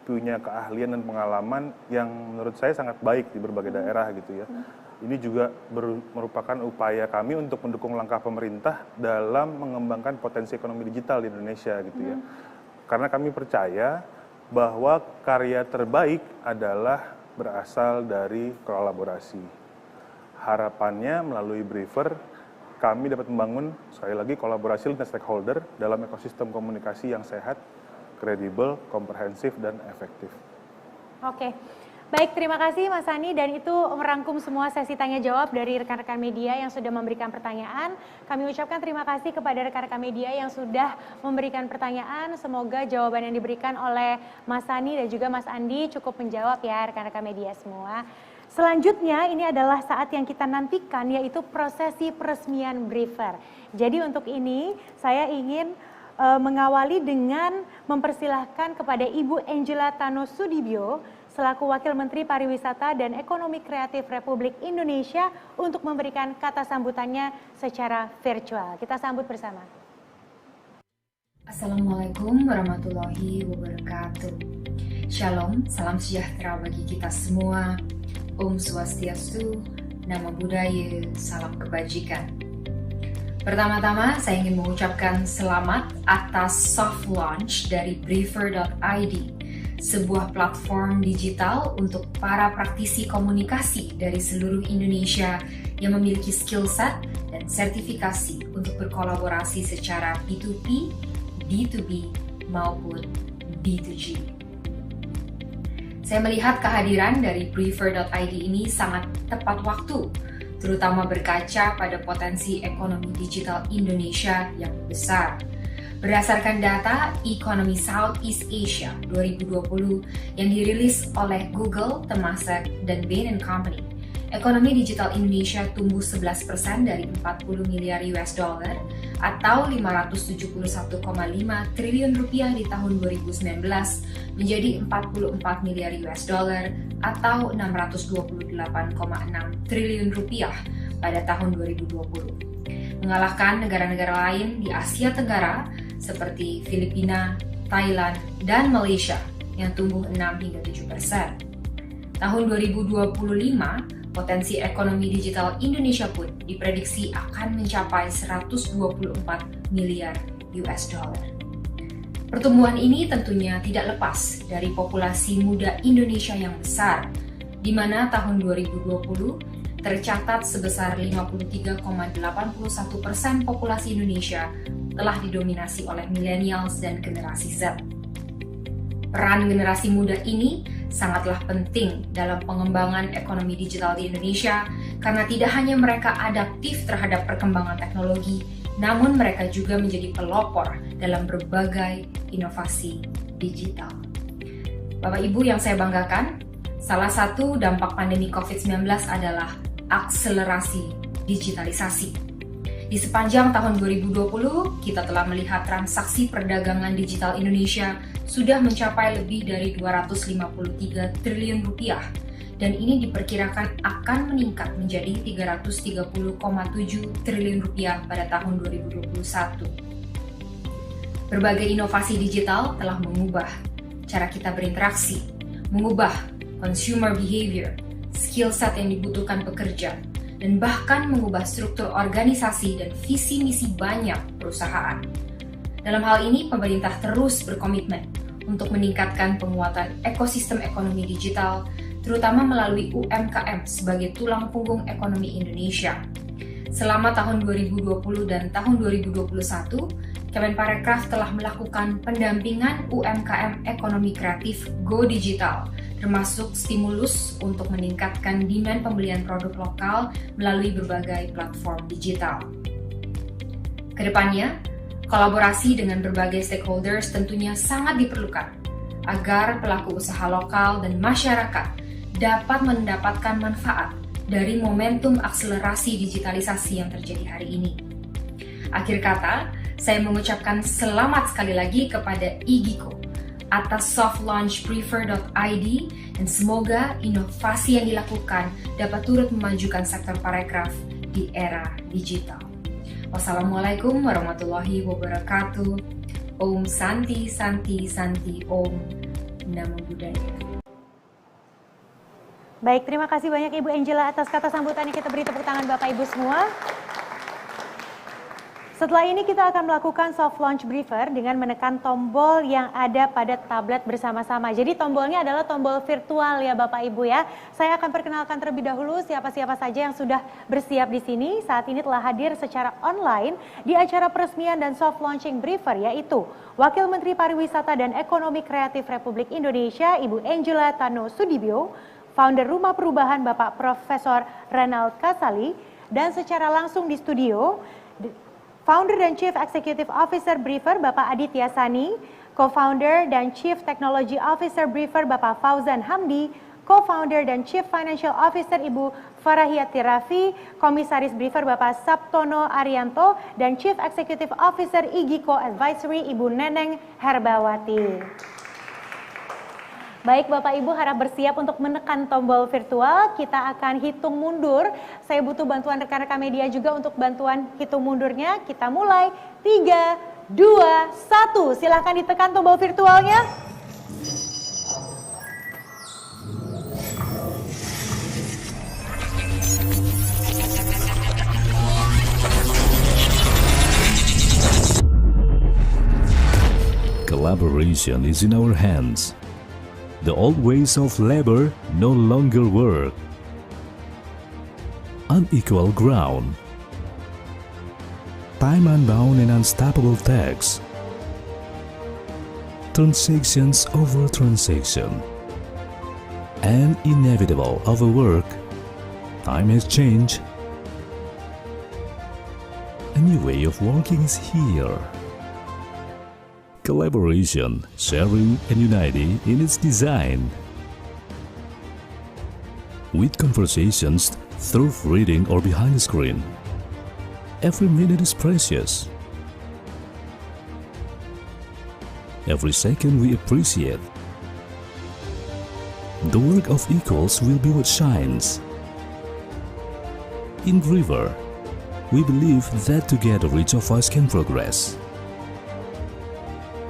punya keahlian dan pengalaman yang menurut saya sangat baik di berbagai daerah gitu ya. Ini juga merupakan upaya kami untuk mendukung langkah pemerintah dalam mengembangkan potensi ekonomi digital di Indonesia gitu ya. Karena kami percaya bahwa karya terbaik adalah berasal dari kolaborasi. Harapannya melalui Briefer, kami dapat membangun sekali lagi kolaborasi lintas stakeholder dalam ekosistem komunikasi yang sehat, kredibel, komprehensif, dan efektif. Baik, terima kasih Mas Sani, dan itu merangkum semua sesi tanya jawab dari rekan-rekan media yang sudah memberikan pertanyaan. Kami ucapkan terima kasih kepada rekan-rekan media yang sudah memberikan pertanyaan. Semoga jawaban yang diberikan oleh Mas Sani dan juga Mas Andi cukup menjawab ya rekan-rekan media semua. Selanjutnya ini adalah saat yang kita nantikan, yaitu prosesi peresmian briefer. Jadi untuk ini saya ingin mengawali dengan mempersilahkan kepada Ibu Angela Tano Sudibyo selaku Wakil Menteri Pariwisata dan Ekonomi Kreatif Republik Indonesia untuk memberikan kata sambutannya secara virtual. Kita sambut bersama. Assalamualaikum warahmatullahi wabarakatuh. Shalom, salam sejahtera bagi kita semua. Om Swastiastu, Namo Buddhaya, salam kebajikan. Pertama-tama saya ingin mengucapkan selamat atas soft launch dari Briefer.id, sebuah platform digital untuk para praktisi komunikasi dari seluruh Indonesia yang memiliki skill set dan sertifikasi untuk berkolaborasi secara P2P, B2B, maupun B2G. Saya melihat kehadiran dari Briefer.id ini sangat tepat waktu, terutama berkaca pada potensi ekonomi digital Indonesia yang besar. Berdasarkan data Economy Southeast Asia 2020 yang dirilis oleh Google, Temasek, dan Bain & Company, ekonomi digital Indonesia tumbuh 11% dari 40 miliar US dollar atau 571,5 triliun rupiah di tahun 2019 menjadi 44 miliar US dollar atau 628,6 triliun rupiah pada tahun 2020. Mengalahkan negara-negara lain di Asia Tenggara seperti Filipina, Thailand, dan Malaysia yang tumbuh 6 hingga 7%. Tahun 2025, potensi ekonomi digital Indonesia pun diprediksi akan mencapai 124 miliar US dollar. Pertumbuhan ini tentunya tidak lepas dari populasi muda Indonesia yang besar, di mana tahun 2020 tercatat sebesar 53,81% populasi Indonesia telah didominasi oleh millennials dan generasi Z. Peran generasi muda ini sangatlah penting dalam pengembangan ekonomi digital di Indonesia karena tidak hanya mereka adaptif terhadap perkembangan teknologi, namun mereka juga menjadi pelopor dalam berbagai inovasi digital. Bapak Ibu yang saya banggakan, salah satu dampak pandemi COVID-19 adalah akselerasi digitalisasi. Di sepanjang tahun 2020, kita telah melihat transaksi perdagangan digital Indonesia sudah mencapai lebih dari 253 triliun rupiah, dan ini diperkirakan akan meningkat menjadi 330,7 triliun rupiah pada tahun 2021. Berbagai inovasi digital telah mengubah cara kita berinteraksi, mengubah consumer behavior, skill set yang dibutuhkan pekerja, dan bahkan mengubah struktur organisasi dan visi misi banyak perusahaan. Dalam hal ini, pemerintah terus berkomitmen untuk meningkatkan penguatan ekosistem ekonomi digital, terutama melalui UMKM sebagai tulang punggung ekonomi Indonesia. Selama tahun 2020 dan tahun 2021, Kemenparekraf telah melakukan pendampingan UMKM ekonomi kreatif Go Digital, termasuk stimulus untuk meningkatkan demand pembelian produk lokal melalui berbagai platform digital. Kedepannya, kolaborasi dengan berbagai stakeholders tentunya sangat diperlukan agar pelaku usaha lokal dan masyarakat dapat mendapatkan manfaat dari momentum akselerasi digitalisasi yang terjadi hari ini. Akhir kata, saya mengucapkan selamat sekali lagi kepada IGICO atas soft launch Briefer.id dan semoga inovasi yang dilakukan dapat turut memajukan sektor parekraf di era digital. Wassalamualaikum warahmatullahi wabarakatuh. Om Santi Santi Santi Om. Namo Buddhaya. Baik, terima kasih banyak Ibu Angela atas kata sambutannya. Kita beri tepuk tangan Bapak Ibu semua. Setelah ini kita akan melakukan soft launch briefer dengan menekan tombol yang ada pada tablet bersama-sama. Jadi tombolnya adalah tombol virtual ya Bapak Ibu ya. Saya akan perkenalkan terlebih dahulu siapa-siapa saja yang sudah bersiap di sini. Saat ini telah hadir secara online di acara peresmian dan soft launching briefer, yaitu Wakil Menteri Pariwisata dan Ekonomi Kreatif Republik Indonesia Ibu Angela Tano Sudibyo, founder Rumah Perubahan Bapak Profesor Renald Kasali, dan secara langsung di studio, founder dan Chief Executive Officer Briefer Bapak Aditya Sani, co-founder dan Chief Technology Officer Briefer Bapak Fauzan Hamdi, co-founder dan Chief Financial Officer Ibu Farahiyati Rafi, Komisaris Briefer Bapak Sabtono Arianto, dan Chief Executive Officer Igiko Advisory Ibu Neneng Herbawati. Baik Bapak Ibu, harap bersiap untuk menekan tombol virtual. Kita akan hitung mundur. Saya butuh bantuan rekan-rekan media juga untuk bantuan hitung mundurnya. Kita mulai. 3, 2, 1. Silahkan ditekan tombol virtualnya. Collaboration is in our hands. The old ways of labor no longer work. Unequal ground. Time unbound and unstoppable tax. Transactions over transaction. And inevitable overwork. Time has changed. A new way of working is here. Collaboration, sharing, and uniting in its design. With conversations through reading or behind the screen, every minute is precious. Every second we appreciate. The work of equals will be what shines. In River, we believe that together each of us can progress.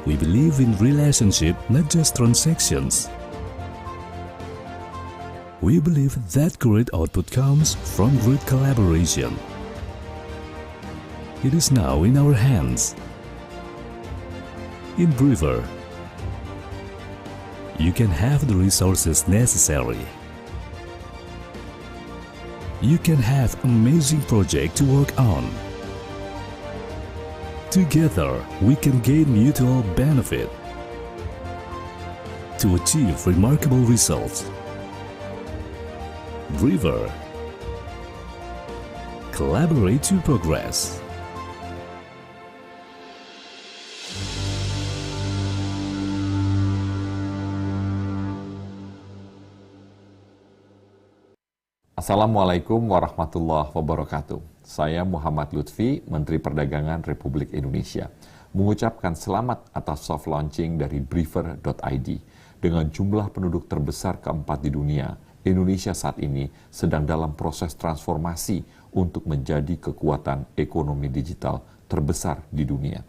We believe in relationship, not just transactions. We believe that great output comes from great collaboration. It is now in our hands. In Brewer, you can have the resources necessary. You can have amazing project to work on. Together, we can gain mutual benefit to achieve remarkable results. River. Collaborate to progress. Assalamualaikum warahmatullahi wabarakatuh. Saya Muhammad Lutfi, Menteri Perdagangan Republik Indonesia, mengucapkan selamat atas soft launching dari Briefer.id. Dengan jumlah penduduk terbesar keempat di dunia, Indonesia saat ini sedang dalam proses transformasi untuk menjadi kekuatan ekonomi digital terbesar di dunia.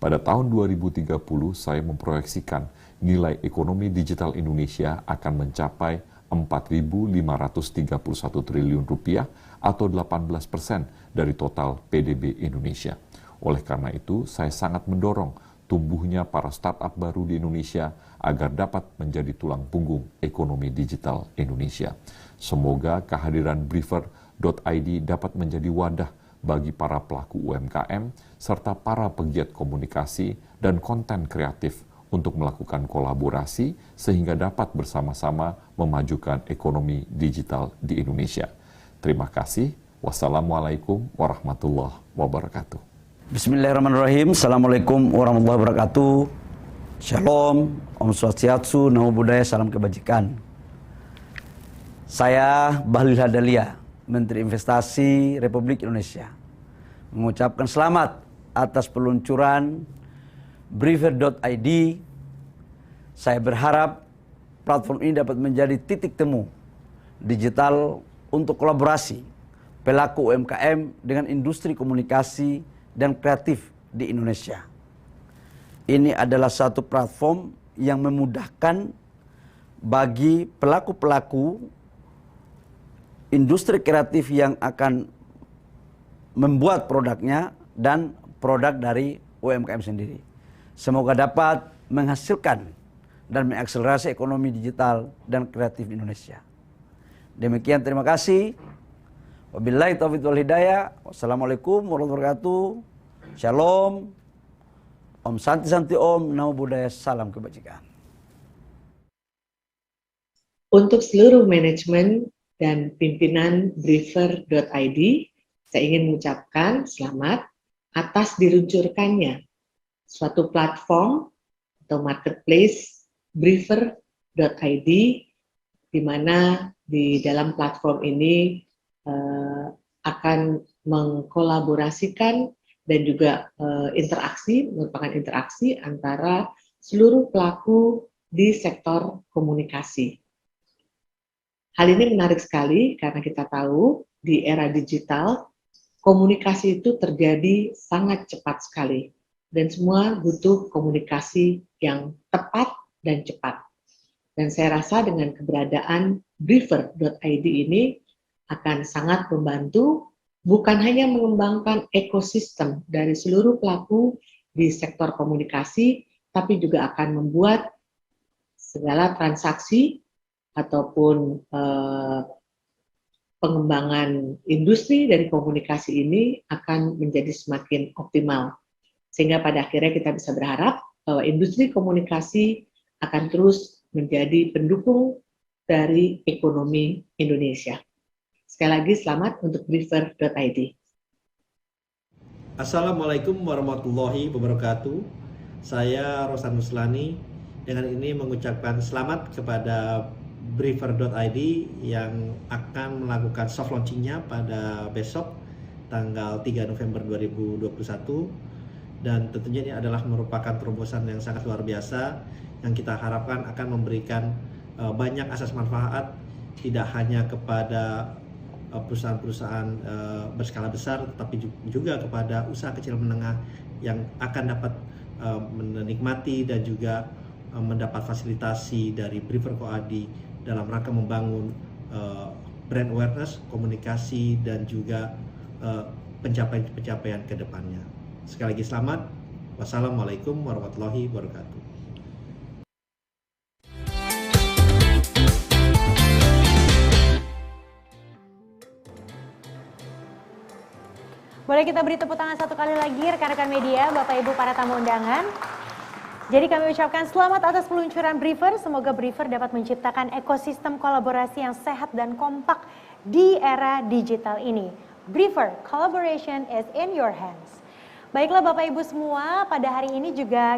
Pada tahun 2030, saya memproyeksikan nilai ekonomi digital Indonesia akan mencapai 4.531 triliun rupiah atau 18% dari total PDB Indonesia. Oleh karena itu, saya sangat mendorong tumbuhnya para startup baru di Indonesia agar dapat menjadi tulang punggung ekonomi digital Indonesia. Semoga kehadiran Briefer.id dapat menjadi wadah bagi para pelaku UMKM serta para pegiat komunikasi dan konten kreatif untuk melakukan kolaborasi sehingga dapat bersama-sama memajukan ekonomi digital di Indonesia. Terima kasih. Wassalamualaikum warahmatullahi wabarakatuh. Bismillahirrahmanirrahim. Assalamualaikum warahmatullahi wabarakatuh. Shalom, Om Swastiastu, Namo Buddhaya, Salam Kebajikan. Saya Bahlil Hadalia, Menteri Investasi Republik Indonesia, mengucapkan selamat atas peluncuran Briefer.id. Saya berharap platform ini dapat menjadi titik temu digital untuk kolaborasi pelaku UMKM dengan industri komunikasi dan kreatif di Indonesia. Ini adalah satu platform yang memudahkan bagi pelaku-pelaku industri kreatif yang akan membuat produknya dan produk dari UMKM sendiri. Semoga dapat menghasilkan dan mengakselerasi ekonomi digital dan kreatif Indonesia. Demikian, terima kasih. Wabillahi taufiq wal hidayah. Wassalamualaikum warahmatullahi wabarakatuh. Shalom. Om Santi Santi Om. Namo Buddhaya. Salam Kebajikan. Untuk seluruh manajemen dan pimpinan Briefer.id, saya ingin mengucapkan selamat atas diluncurkannya suatu platform atau marketplace Briefer.id, di mana di dalam platform ini akan mengkolaborasikan dan juga merupakan interaksi antara seluruh pelaku di sektor komunikasi. Hal ini menarik sekali karena kita tahu di era digital, komunikasi itu terjadi sangat cepat sekali. Dan semua butuh komunikasi yang tepat dan cepat. Dan saya rasa dengan keberadaan Briefer.id ini akan sangat membantu bukan hanya mengembangkan ekosistem dari seluruh pelaku di sektor komunikasi, tapi juga akan membuat segala transaksi ataupun pengembangan industri dari komunikasi ini akan menjadi semakin optimal. Sehingga pada akhirnya kita bisa berharap bahwa industri komunikasi akan terus menjadi pendukung dari ekonomi Indonesia. Sekali lagi selamat untuk Briefer.id. Assalamualaikum warahmatullahi wabarakatuh. Saya Rosan Muslani dengan ini mengucapkan selamat kepada Briefer.id yang akan melakukan soft launchingnya pada besok tanggal 3 November 2021, dan tentunya ini adalah merupakan terobosan yang sangat luar biasa yang kita harapkan akan memberikan banyak asas manfaat tidak hanya kepada perusahaan-perusahaan berskala besar, tetapi juga kepada usaha kecil menengah yang akan dapat menikmati dan juga mendapat fasilitasi dari Briefer.id dalam rangka membangun brand awareness, komunikasi, dan juga pencapaian-pencapaian ke depannya. Sekali lagi selamat. Wassalamualaikum warahmatullahi wabarakatuh. Boleh kita beri tepuk tangan satu kali lagi rekan-rekan media, Bapak Ibu para tamu undangan. Jadi kami ucapkan selamat atas peluncuran Briefer. Semoga Briefer dapat menciptakan ekosistem kolaborasi yang sehat dan kompak di era digital ini. Briefer, collaboration is in your hands. Baiklah Bapak Ibu semua, pada hari ini juga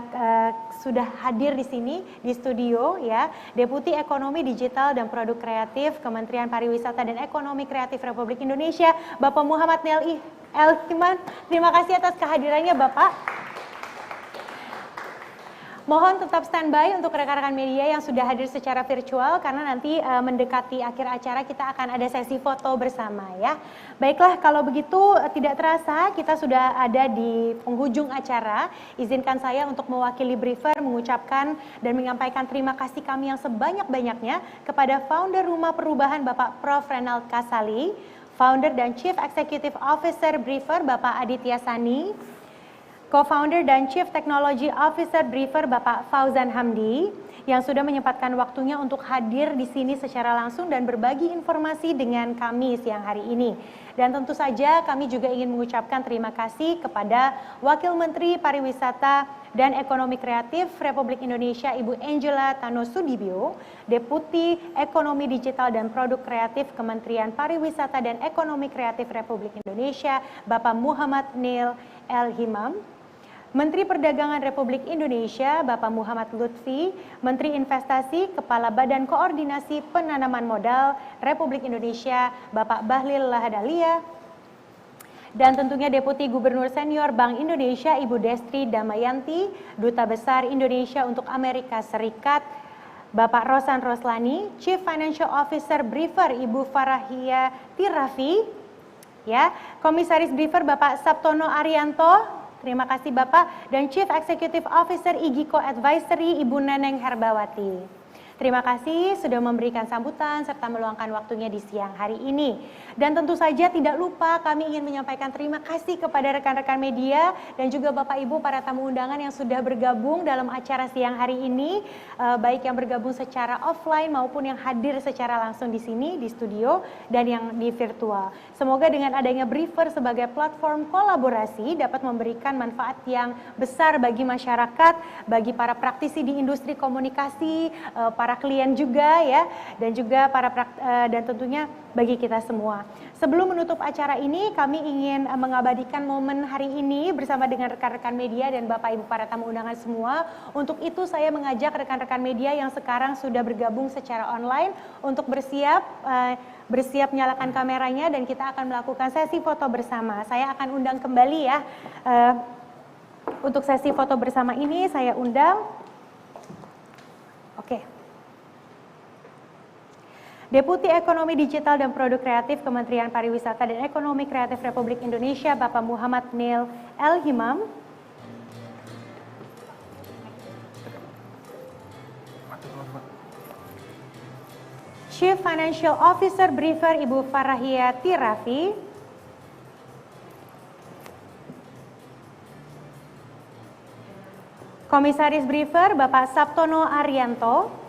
sudah hadir di sini di studio ya, Deputi Ekonomi Digital dan Produk Kreatif Kementerian Pariwisata dan Ekonomi Kreatif Republik Indonesia, Bapak Muhammad Nil Elhiman. Terima kasih atas kehadirannya Bapak. Mohon tetap standby untuk rekan-rekan media yang sudah hadir secara virtual karena nanti mendekati akhir acara kita akan ada sesi foto bersama ya. Baiklah, kalau begitu tidak terasa kita sudah ada di penghujung acara. Izinkan saya untuk mewakili Briefer mengucapkan dan menyampaikan terima kasih kami yang sebanyak-banyaknya kepada founder Rumah Perubahan Bapak Prof. Renald Kasali, founder dan Chief Executive Officer Briefer Bapak Aditya Sani, Co-founder dan Chief Technology Officer Briefer Bapak Fauzan Hamdi yang sudah menyempatkan waktunya untuk hadir di sini secara langsung dan berbagi informasi dengan kami siang hari ini. Dan tentu saja kami juga ingin mengucapkan terima kasih kepada Wakil Menteri Pariwisata dan Ekonomi Kreatif Republik Indonesia Ibu Angela Tano Sudibyo, Deputi Ekonomi Digital dan Produk Kreatif Kementerian Pariwisata dan Ekonomi Kreatif Republik Indonesia Bapak Muhammad Nil Elhiman, Menteri Perdagangan Republik Indonesia Bapak Muhammad Lutfi, Menteri Investasi Kepala Badan Koordinasi Penanaman Modal Republik Indonesia Bapak Bahlil Lahadalia, dan tentunya Deputi Gubernur Senior Bank Indonesia Ibu Destri Damayanti, Duta Besar Indonesia untuk Amerika Serikat Bapak Rosan Roslani, Chief Financial Officer Briefer Ibu Farahia Tirafi, ya, Komisaris Briefer Bapak Sabtono Arianto. Terima kasih Bapak, dan Chief Executive Officer Igiko Advisory Ibu Neneng Herbawati. Terima kasih sudah memberikan sambutan serta meluangkan waktunya di siang hari ini. Dan tentu saja tidak lupa kami ingin menyampaikan terima kasih kepada rekan-rekan media dan juga Bapak Ibu para tamu undangan yang sudah bergabung dalam acara siang hari ini, baik yang bergabung secara offline maupun yang hadir secara langsung di sini di studio dan yang di virtual. Semoga dengan adanya Briefer sebagai platform kolaborasi dapat memberikan manfaat yang besar bagi masyarakat, bagi para praktisi di industri komunikasi, para para klien juga ya, dan juga dan tentunya bagi kita semua. Sebelum menutup acara ini, kami ingin mengabadikan momen hari ini bersama dengan rekan-rekan media dan Bapak Ibu para tamu undangan semua. Untuk itu saya mengajak rekan-rekan media yang sekarang sudah bergabung secara online untuk bersiap nyalakan kameranya dan kita akan melakukan sesi foto bersama. Saya akan undang kembali ya. Untuk sesi foto bersama ini saya undang. Oke. Deputi Ekonomi Digital dan Produk Kreatif Kementerian Pariwisata dan Ekonomi Kreatif Republik Indonesia Bapak Muhammad Neil El-Himam. Chief Financial Officer Briefer Ibu Farahia Tirafi. Komisaris Briefer Bapak Sabtono Arianto.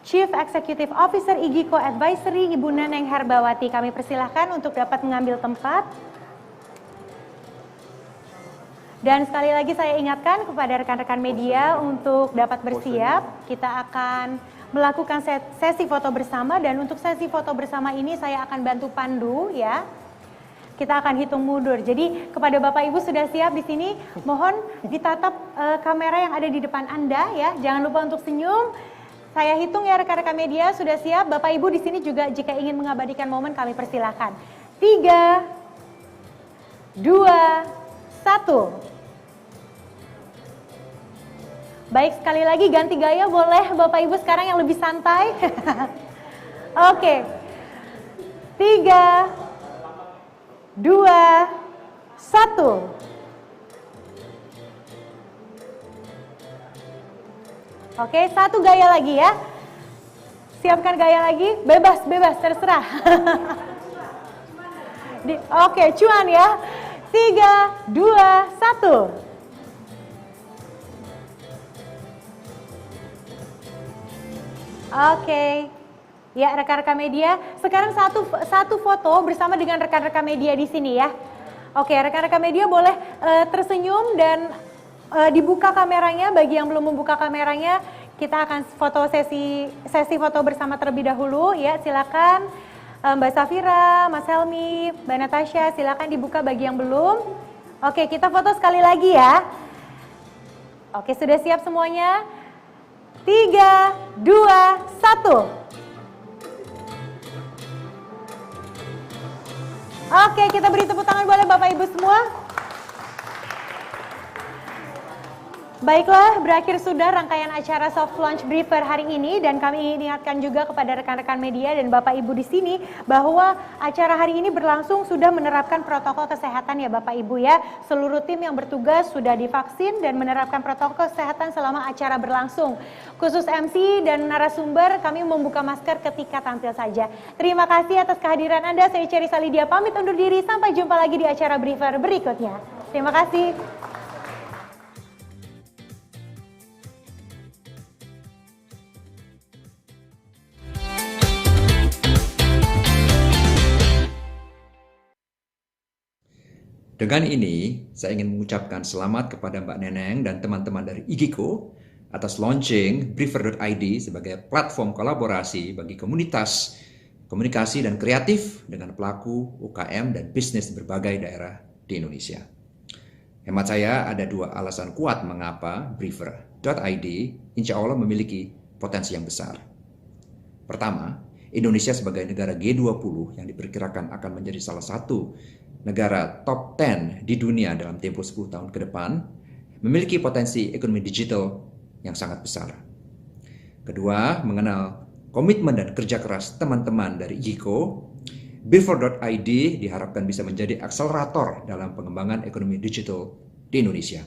Chief Executive Officer IGICO Advisory Ibu Neneng Herbawati. Kami persilahkan untuk dapat mengambil tempat. Dan sekali lagi saya ingatkan kepada rekan-rekan media untuk dapat bersiap. Kita akan melakukan sesi foto bersama dan untuk sesi foto bersama ini saya akan bantu pandu ya. Kita akan hitung mundur. Jadi kepada Bapak Ibu sudah siap di sini, mohon ditatap kamera yang ada di depan Anda ya. Jangan lupa untuk senyum. Saya hitung ya rekan-rekan media sudah siap. Bapak Ibu di sini juga jika ingin mengabadikan momen kami persilahkan. 3, 2, 1. Baik, sekali lagi ganti gaya boleh Bapak Ibu sekarang yang lebih santai. Oke. 3, 2, 1. Oke, satu gaya lagi ya. Siapkan gaya lagi, bebas terserah. Oke, cuan ya. 3, 2, 1. Oke. Ya, rekan-rekan media, sekarang satu foto bersama dengan rekan-rekan media di sini ya. Oke, rekan-rekan media boleh tersenyum dan dibuka kameranya. Bagi yang belum membuka kameranya, kita akan sesi foto bersama terlebih dahulu ya. Silakan Mbak Safira, Mas Helmi, Mbak Natasha, silakan dibuka bagi yang belum. Oke, kita foto sekali lagi ya. Oke, sudah siap semuanya? 3, 2, 1. Oke, kita beri tepuk tangan boleh Bapak Ibu semua. Baiklah, berakhir sudah rangkaian acara soft launch briefer hari ini dan kami ingatkan juga kepada rekan-rekan media dan Bapak Ibu di sini bahwa acara hari ini berlangsung sudah menerapkan protokol kesehatan ya Bapak Ibu ya. Seluruh tim yang bertugas sudah divaksin dan menerapkan protokol kesehatan selama acara berlangsung. Khusus MC dan narasumber kami membuka masker ketika tampil saja. Terima kasih atas kehadiran Anda. Saya Cherry Salidia pamit undur diri. Sampai jumpa lagi di acara briefer berikutnya. Terima kasih. Dengan ini, saya ingin mengucapkan selamat kepada Mbak Neneng dan teman-teman dari IGICO atas launching Briefer.id sebagai platform kolaborasi bagi komunitas komunikasi dan kreatif dengan pelaku UKM dan bisnis di berbagai daerah di Indonesia. Hemat saya ada 2 alasan kuat mengapa Briefer.id insya Allah memiliki potensi yang besar. Pertama, Indonesia sebagai negara G20 yang diperkirakan akan menjadi salah satu negara top 10 di dunia dalam tempo 10 tahun ke depan, memiliki potensi ekonomi digital yang sangat besar. Kedua, mengenal komitmen dan kerja keras teman-teman dari IGICO, Briefer.id diharapkan bisa menjadi akselerator dalam pengembangan ekonomi digital di Indonesia.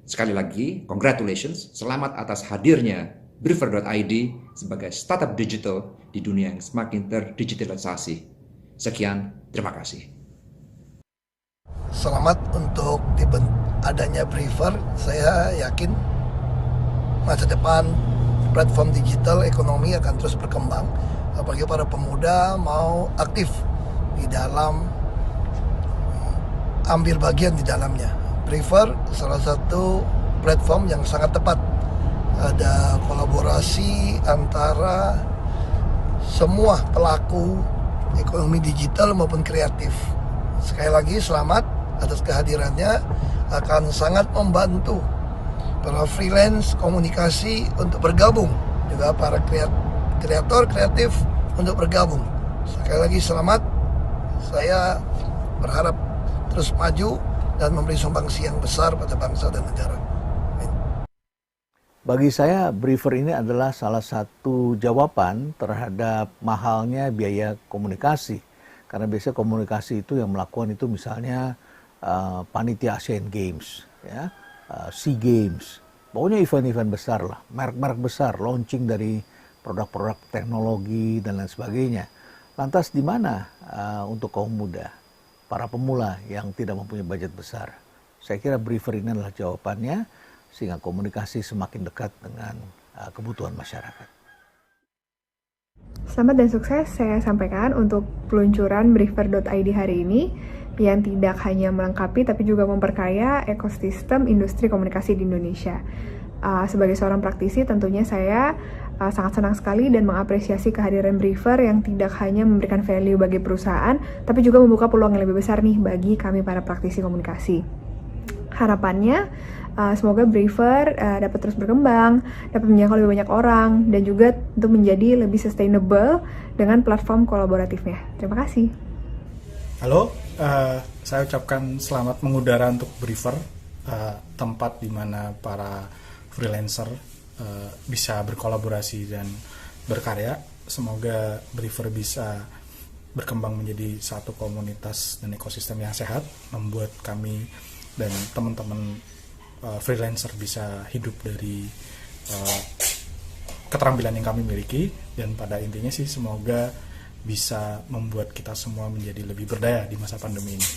Sekali lagi, congratulations, selamat atas hadirnya Briefer.id sebagai startup digital di dunia yang semakin terdigitalisasi. Sekian, terima kasih. Selamat untuk adanya Briefer. Saya yakin masa depan platform digital ekonomi akan terus berkembang. Apalagi para pemuda mau aktif di dalam ambil bagian di dalamnya. Briefer salah satu platform yang sangat tepat. Ada kolaborasi antara semua pelaku ekonomi digital maupun kreatif. Sekali lagi selamat atas kehadirannya, akan sangat membantu para freelance komunikasi untuk bergabung, juga para kreator kreatif untuk bergabung. Sekali lagi selamat, saya berharap terus maju dan memberi sumbangsi yang besar pada bangsa dan negara. Bagi saya, Briefer ini adalah salah satu jawaban terhadap mahalnya biaya komunikasi. Karena biasanya komunikasi itu yang melakukan itu misalnya panitia Asian Games, ya, SEA Games. Pokoknya event-event besar lah, merek-merek besar, launching dari produk-produk teknologi dan lain sebagainya. Lantas di mana untuk kaum muda, para pemula yang tidak mempunyai budget besar? Saya kira Briefer ini adalah jawabannya, sehingga komunikasi semakin dekat dengan kebutuhan masyarakat. Selamat dan sukses saya sampaikan untuk peluncuran Briefer.id hari ini yang tidak hanya melengkapi tapi juga memperkaya ekosistem industri komunikasi di Indonesia. Sebagai seorang praktisi tentunya saya sangat senang sekali dan mengapresiasi kehadiran Briefer yang tidak hanya memberikan value bagi perusahaan tapi juga membuka peluang yang lebih besar nih bagi kami para praktisi komunikasi. Harapannya semoga Briefer dapat terus berkembang, dapat menjangkau lebih banyak orang, dan juga untuk menjadi lebih sustainable dengan platform kolaboratifnya. Terima kasih. Halo, saya ucapkan selamat mengudara untuk Briefer, tempat di mana para freelancer bisa berkolaborasi dan berkarya. Semoga Briefer bisa berkembang menjadi satu komunitas dan ekosistem yang sehat, membuat kami dan teman-teman freelancer bisa hidup dari keterampilan yang kami miliki, dan pada intinya sih semoga bisa membuat kita semua menjadi lebih berdaya di masa pandemi ini.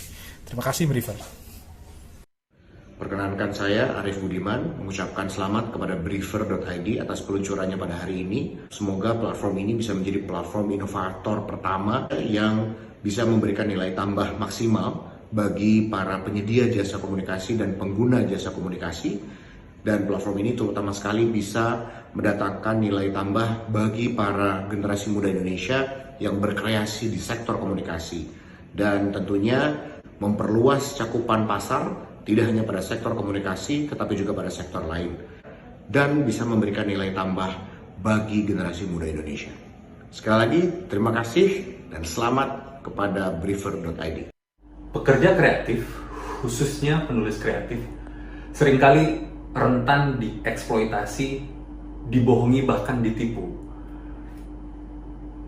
Terima kasih Briefer. Perkenankan saya Arif Budiman mengucapkan selamat kepada Briefer.id atas peluncurannya pada hari ini. Semoga platform ini bisa menjadi platform inovator pertama yang bisa memberikan nilai tambah maksimal bagi para penyedia jasa komunikasi dan pengguna jasa komunikasi, dan platform ini terutama sekali bisa mendatangkan nilai tambah bagi para generasi muda Indonesia yang berkreasi di sektor komunikasi, dan tentunya memperluas cakupan pasar tidak hanya pada sektor komunikasi tetapi juga pada sektor lain, dan bisa memberikan nilai tambah bagi generasi muda Indonesia. Sekali lagi terima kasih dan selamat kepada Briefer.id. Pekerja kreatif, khususnya penulis kreatif, seringkali rentan dieksploitasi, dibohongi, bahkan ditipu.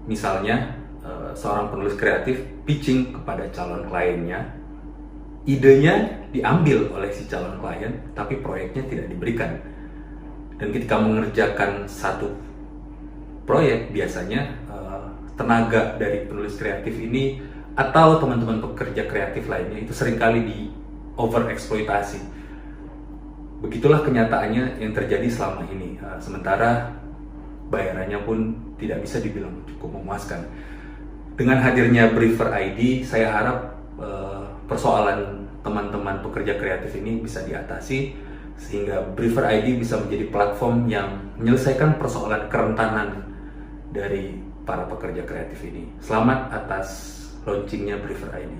Misalnya, seorang penulis kreatif pitching kepada calon kliennya, idenya diambil oleh si calon klien, tapi proyeknya tidak diberikan. Dan ketika mengerjakan satu proyek, biasanya tenaga dari penulis kreatif ini atau teman-teman pekerja kreatif lainnya itu seringkali di overeksploitasi. Begitulah kenyataannya yang terjadi selama ini. Sementara bayarannya pun tidak bisa dibilang cukup memuaskan. Dengan hadirnya Briefer.id, saya harap persoalan teman-teman pekerja kreatif ini bisa diatasi, sehingga Briefer.id bisa menjadi platform yang menyelesaikan persoalan kerentanan dari para pekerja kreatif ini. Selamat atas launchingnya Briefer.id.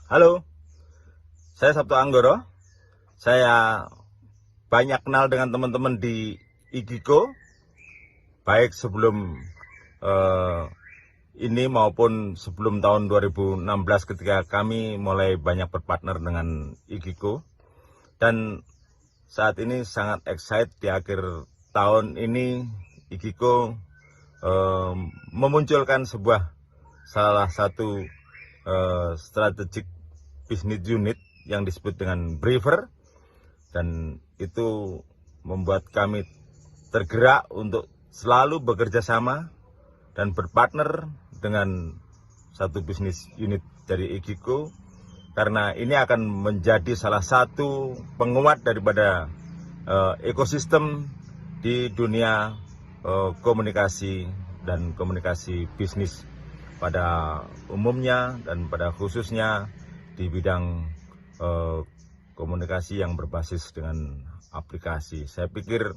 Halo, saya Sabtu Anggoro. Saya banyak kenal dengan teman-teman di IGICO, baik sebelum ini maupun sebelum tahun 2016 ketika kami mulai banyak berpartner dengan IGICO. Dan saat ini sangat excited di akhir tahun ini IGICO memunculkan salah satu strategic business unit yang disebut dengan Briefer, dan itu membuat kami tergerak untuk selalu bekerja sama dan berpartner dengan satu business unit dari IGICO, karena ini akan menjadi salah satu penguat daripada ekosistem di dunia komunikasi dan komunikasi bisnis pada umumnya dan pada khususnya di bidang komunikasi yang berbasis dengan aplikasi. Saya pikir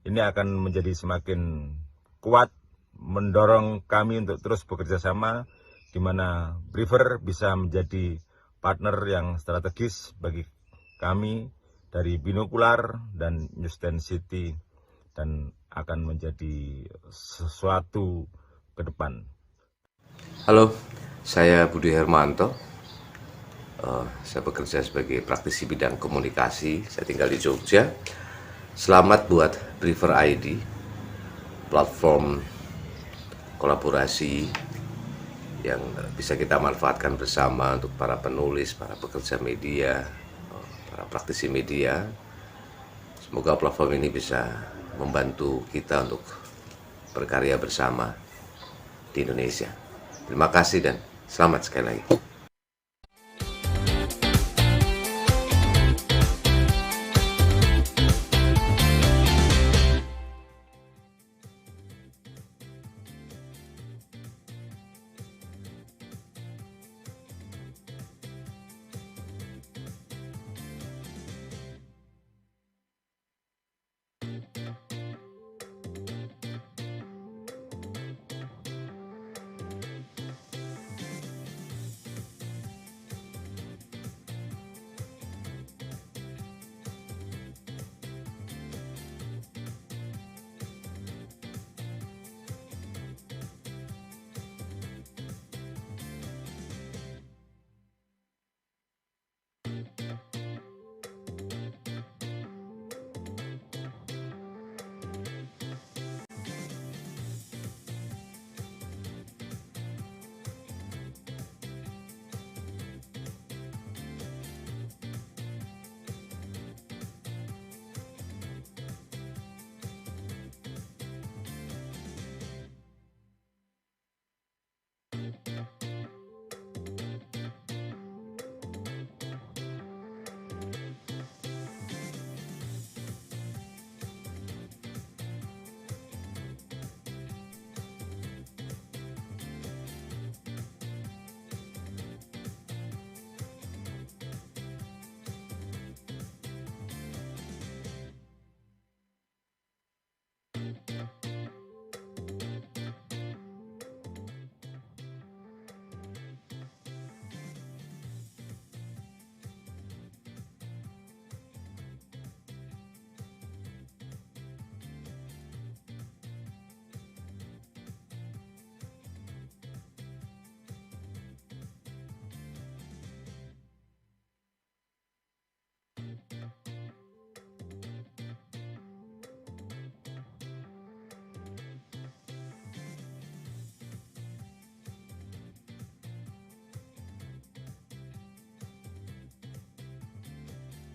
ini akan menjadi semakin kuat, mendorong kami untuk terus bekerja sama, di mana Briver bisa menjadi partner yang strategis bagi kami dari Binokular dan Newsstand City, dan akan menjadi sesuatu ke depan. Halo, saya Budi Hermanto. Saya bekerja sebagai praktisi bidang komunikasi. Saya tinggal di Jogja. Selamat buat Briver ID, platform kolaborasi yang bisa kita manfaatkan bersama untuk para penulis, para pekerja media, para praktisi media. Semoga platform ini bisa membantu kita untuk berkarya bersama di Indonesia. Terima kasih dan selamat sekali lagi.